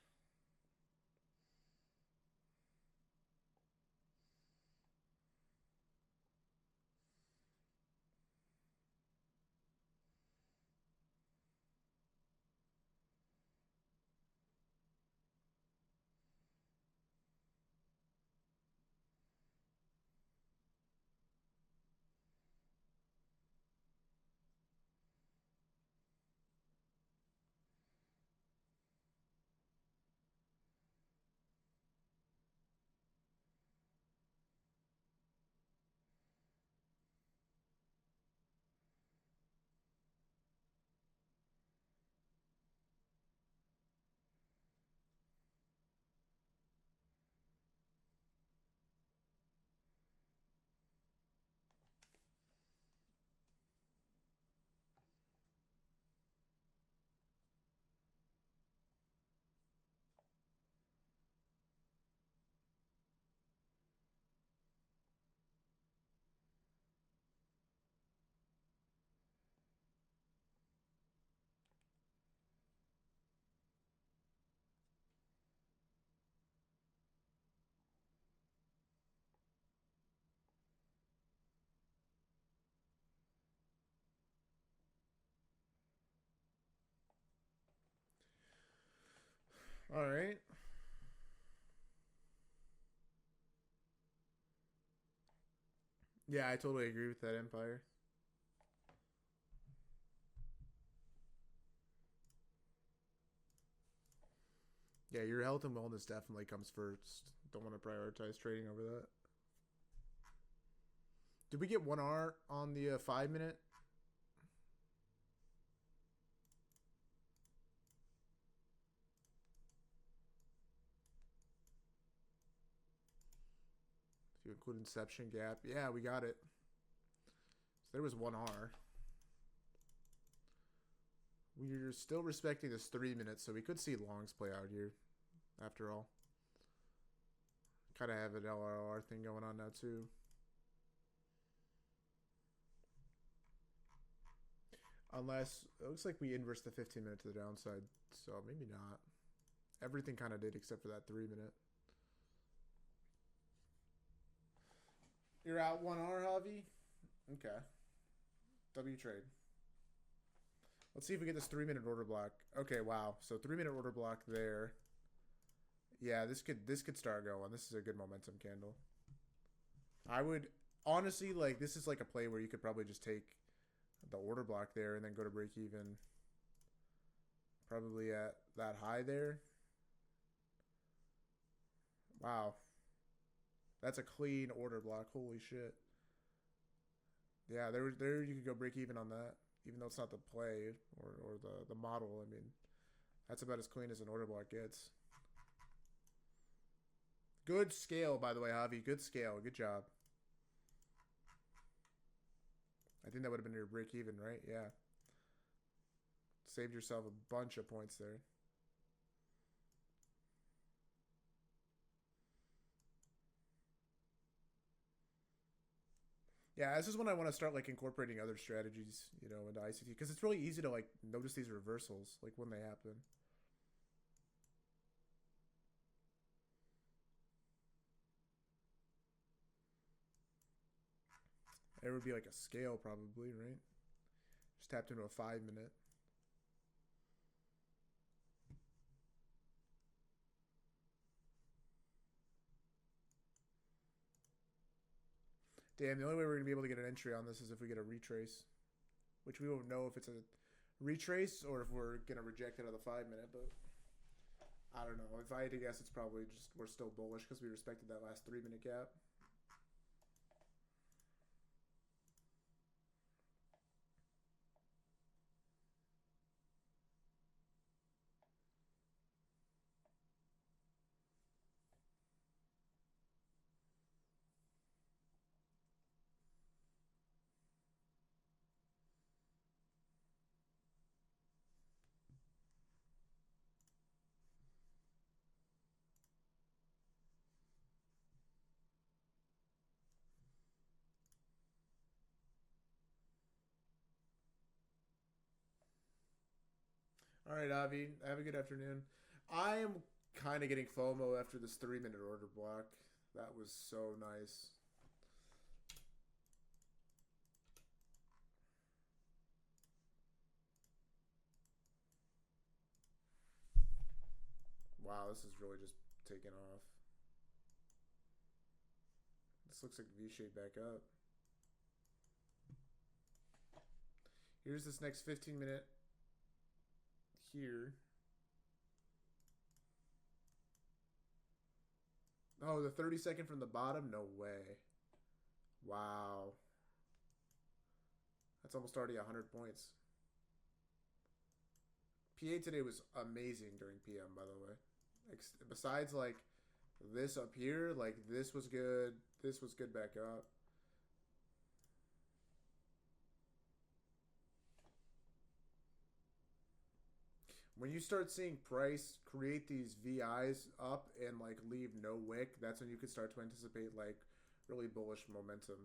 All right. Yeah, I totally agree with that, Empire. Yeah, your health and wellness definitely comes first. Don't want to prioritize trading over that. Did we get 1R on the 5 minute? If you include Inception Gap. Yeah, we got it. So there was 1R. We're still respecting this 3 minutes, so we could see longs play out here, after all. Kind of have an LRR thing going on now, too. Unless, it looks like we inverse the 15 minute to the downside, so maybe not. Everything kind of did except for that 3 minute. You're out 1R, Javi? Okay. W trade. Let's see if we get this 3 minute order block. Okay, wow. So 3 minute order block there. Yeah, this could start going. This is a good momentum candle. I would honestly like this is like a play where you could probably just take the order block there and then go to break even. Probably at that high there. Wow. That's a clean order block. Holy shit. Yeah, there you could go break even on that, even though it's not the play or the model. I mean, that's about as clean as an order block gets. Good scale, by the way, Javi. Good scale. Good job. I think that would have been your break even, right? Yeah. Saved yourself a bunch of points there. Yeah, this is when I want to start like incorporating other strategies, into ICT because it's really easy to like notice these reversals like when they happen. It would be like a scale probably, right? Just tapped into a 5 minute. Damn, the only way we're going to be able to get an entry on this is if we get a retrace. Which we won't know if it's a retrace or if we're going to reject it on the 5 minute, but I don't know. If I had to guess, it's probably just we're still bullish because we respected that last 3 minute gap. All right, Avi. Have a good afternoon. I am kind of getting FOMO after this 3 minute order block. That was so nice. Wow, this is really just taking off. This looks like V-shape back up. Here's this next 15-minute here. Oh, the 30-second from the bottom? No way. Wow. That's almost already 100 points. PA today was amazing during PM, by the way. Besides, like, this up here, like, this was good. This was good back up. When you start seeing price create these VIs up and like leave no wick, that's when you can start to anticipate like really bullish momentum.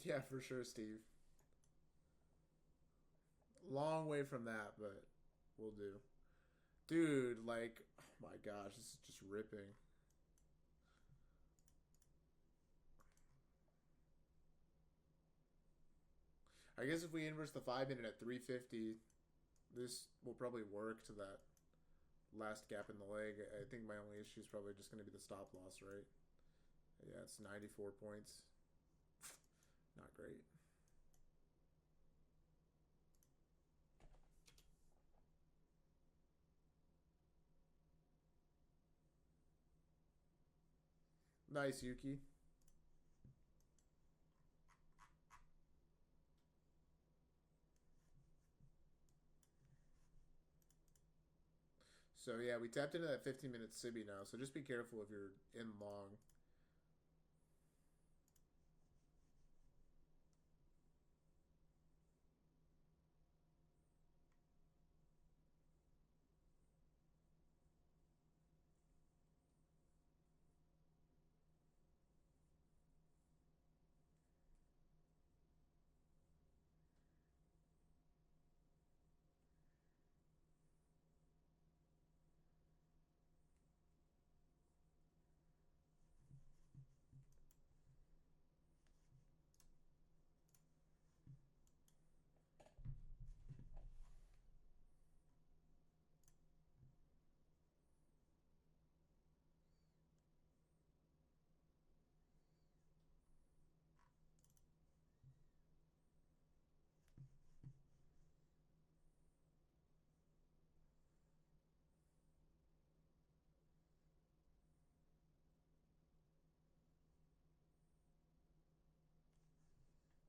Yeah, for sure, Steve. Long way from that, but we'll do. Dude, like, oh my gosh, this is just ripping. I guess if we inverse the 5 minute at 350, this will probably work to that last gap in the leg. I think my only issue is probably just going to be the stop loss, right? Yeah, it's 94 points. Not great. Nice, Yuki. So yeah, we tapped into that 15-minute Sibi now. So just be careful if you're in long.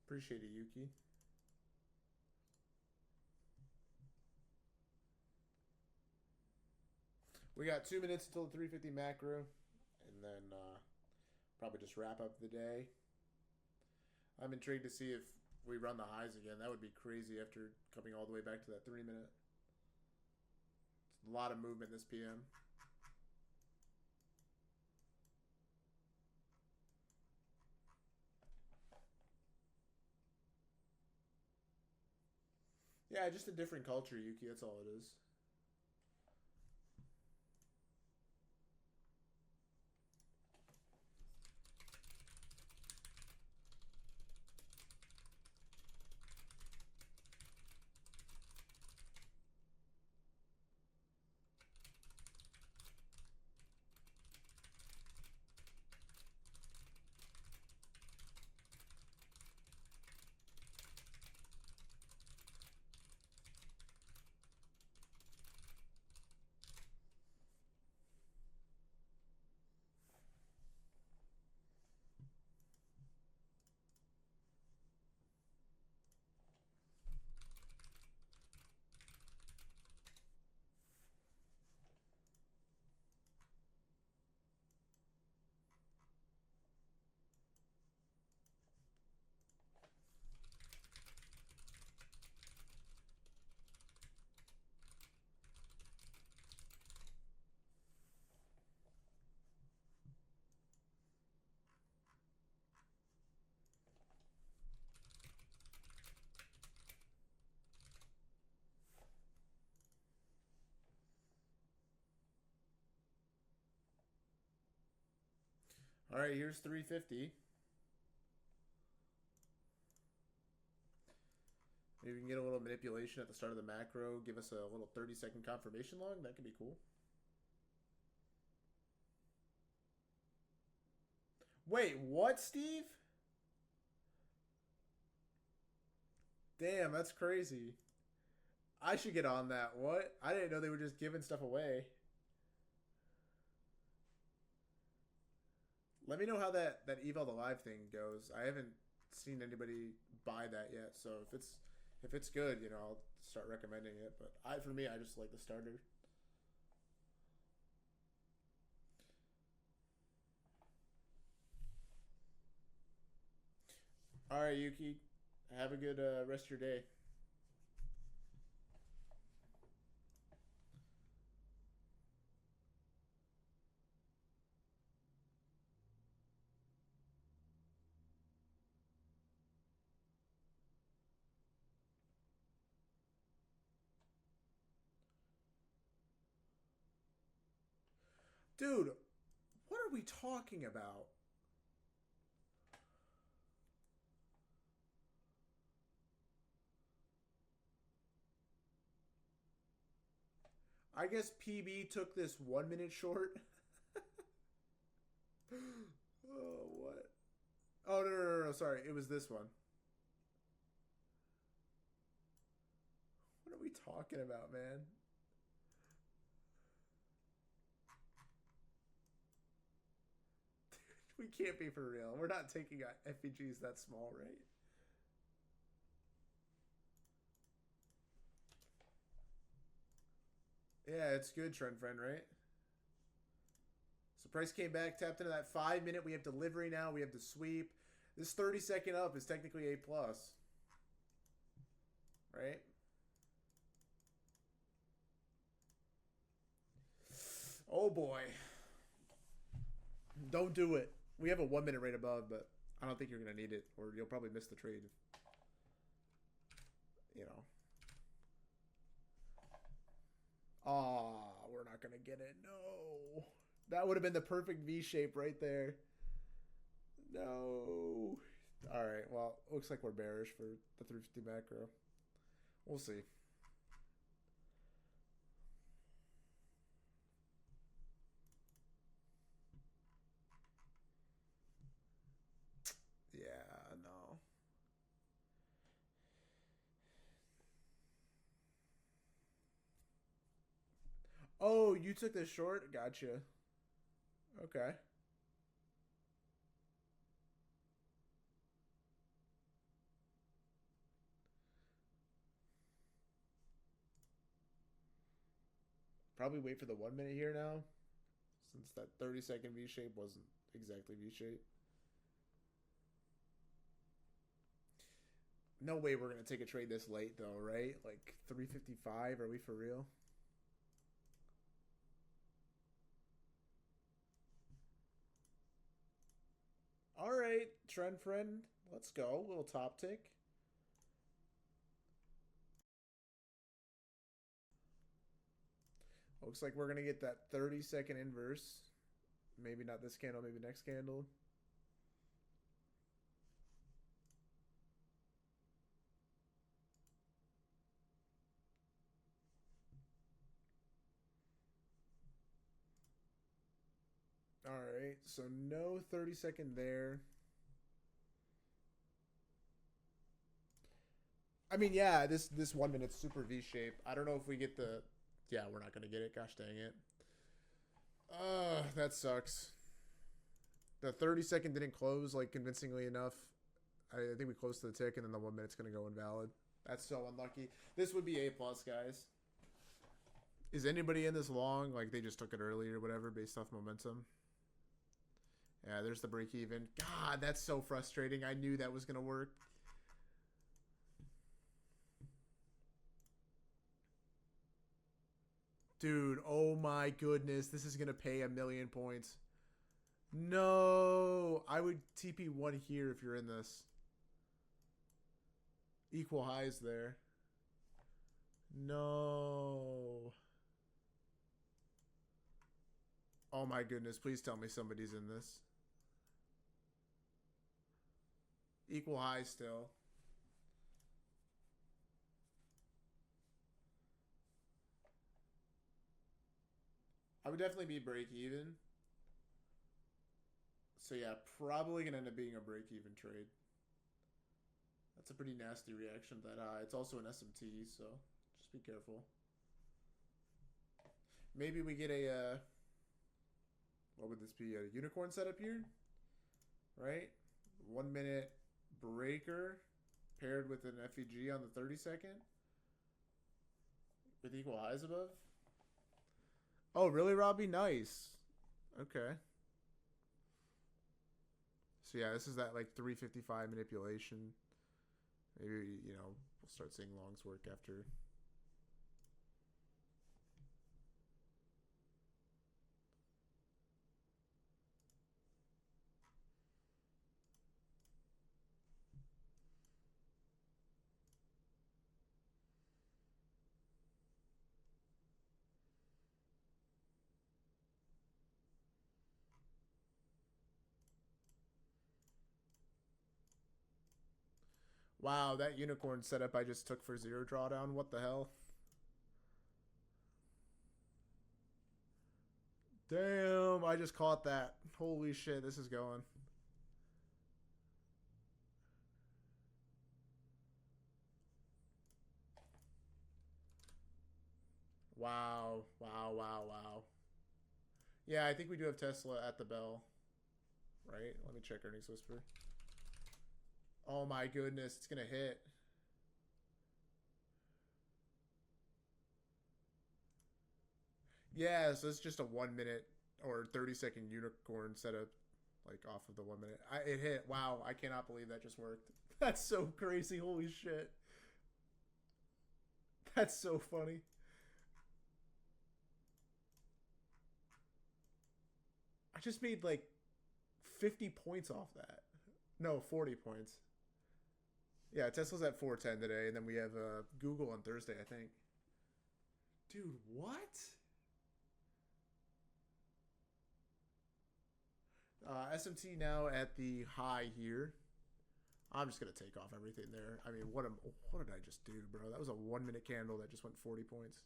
Appreciate it, Yuki. We got 2 minutes until the 350 macro, and then probably just wrap up the day. I'm intrigued to see if we run the highs again. That would be crazy after coming all the way back to that 3 minute. It's a lot of movement this PM. Yeah, just a different culture, Yuki. That's all it is. All right, here's 350. Maybe we can get a little manipulation at the start of the macro. Give us a little 30-second confirmation log. That could be cool. Wait, what, Steve? Damn, that's crazy. I should get on that. What? I didn't know they were just giving stuff away. Let me know how that Eval the Live thing goes. I haven't seen anybody buy that yet, so if it's good, you know, I'll start recommending it. But for me, I just like the starter. All right, Yuki. Have a good rest of your day. Dude, what are we talking about? I guess PB took this 1 minute short. Oh, what? Oh, no. Sorry. It was this one. What are we talking about, man? We can't be for real. We're not taking FPGs that small, right? Yeah, it's good, Trend Friend, right? So price came back, tapped into that 5 minute. We have delivery now. We have the sweep. This 30-second up is technically A+. Right? Oh, boy. Don't do it. We have a 1 minute right above, but I don't think you're going to need it, or you'll probably miss the trade. You know. We're not going to get it. No. That would have been the perfect V shape right there. No. All right. Well, looks like we're bearish for the 350 macro. We'll see. Yeah, no. Oh, you took this short? Gotcha. Okay. Probably wait for the 1 minute here now, since that 30-second V shape wasn't exactly V shape. No way we're gonna take a trade this late though, right? Like 355. Are we for real? All right, Trend Friend. Let's go. Little top tick. Looks like we're gonna get that 30-second inverse. Maybe not this candle, maybe next candle. All right, so no 30-second there. I mean, yeah, this 1 minute's super V shape. I don't know if we get the. Yeah, we're not gonna get it. Gosh dang it. That sucks. The 30-second didn't close like convincingly enough. I think we closed to the tick, and then the 1 minute's gonna go invalid. That's so unlucky. This would be A+, guys. Is anybody in this long? Like they just took it early or whatever based off momentum? Yeah, there's the break even. God, that's so frustrating. I knew that was gonna work. Dude, oh my goodness. This is gonna pay 1,000,000 points. No. I would TP one here if you're in this. Equal highs there. No. Oh my goodness. Please tell me somebody's in this. Equal high still. I would definitely be break even. So yeah, probably gonna end up being a break even trade. That's a pretty nasty reaction to that high. It's also an SMT, so just be careful. Maybe we get a what would this be? A unicorn setup here, right? 1 minute breaker paired with an FEG on the 32nd with equal highs above. Oh, really, Robbie? Nice. Okay. So yeah, this is that like 355 manipulation. Maybe, you know, we'll start seeing longs work after. Wow, that unicorn setup I just took for zero drawdown. What the hell? Damn, I just caught that. Holy shit, this is going. Wow, wow, wow, wow. Yeah, I think we do have Tesla at the bell. Right? Let me check earnings whisper. Oh my goodness, it's gonna hit. Yeah, so it's just a 1 minute or 30-second unicorn setup, like off of the 1 minute. It hit. Wow, I cannot believe that just worked. That's so crazy. Holy shit. That's so funny. I just made like 50 points off that. No, 40 points. Yeah, Tesla's at 410 today, and then we have Google on Thursday, I think. Dude, what? SMT now at the high here. I'm just gonna take off everything there. I mean, what did I just do, bro? That was a 1 minute candle that just went 40 points.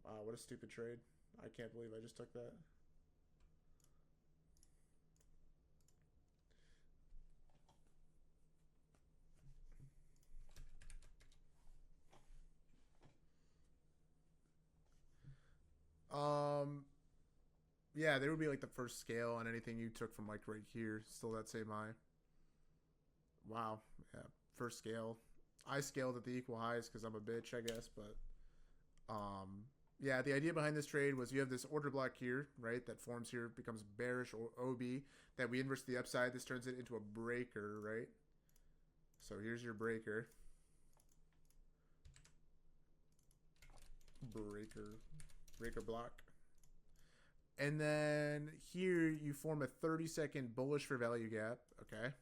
Wow, what a stupid trade. I can't believe I just took that. Yeah, there would be like the first scale on anything you took from like right here. Still that same high. Wow. Yeah, first scale. I scaled at the equal highs because I'm a bitch, I guess. But yeah, the idea behind this trade was you have this order block here, right? That forms here, becomes bearish or OB. That we inverse the upside. This turns it into a breaker, right? So here's your breaker. Breaker block. And then here you form a 30-second bullish for value gap, okay?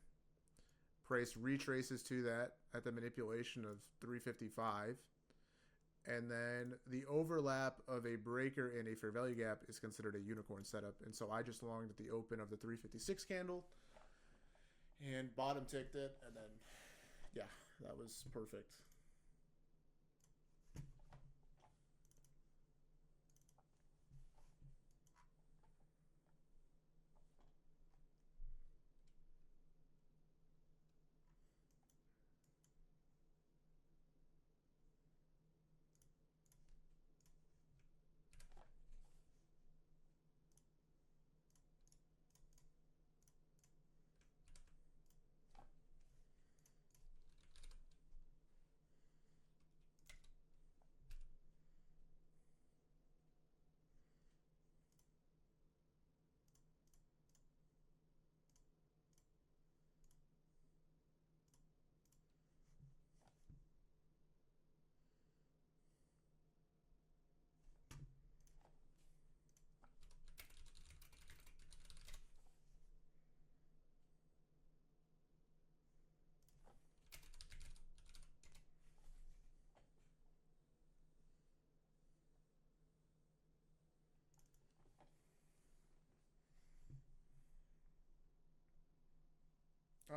Price retraces to that at the manipulation of 355. And then the overlap of a breaker and a fair value gap is considered a unicorn setup. And so I just longed at the open of the 356 candle and bottom ticked it. And then, yeah, that was perfect.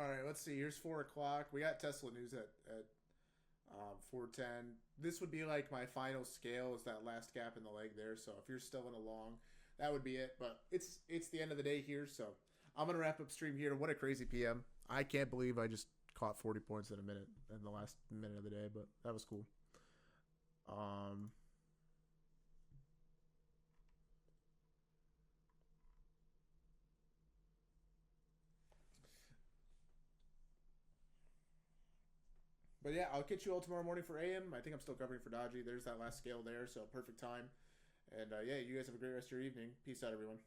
All right, let's see. Here's 4 o'clock. We got Tesla news at 4:10. This would be like my final scale is that last gap in the leg there. So if you're still in a long, that would be it. But it's the end of the day here, so I'm gonna wrap up stream here. What a crazy PM! I can't believe I just caught 40 points in a minute in the last minute of the day, but that was cool. But yeah, I'll catch you all tomorrow morning for AM. I think I'm still covering for Dodgy. There's that last scale there, so perfect time. And yeah, you guys have a great rest of your evening. Peace out, everyone.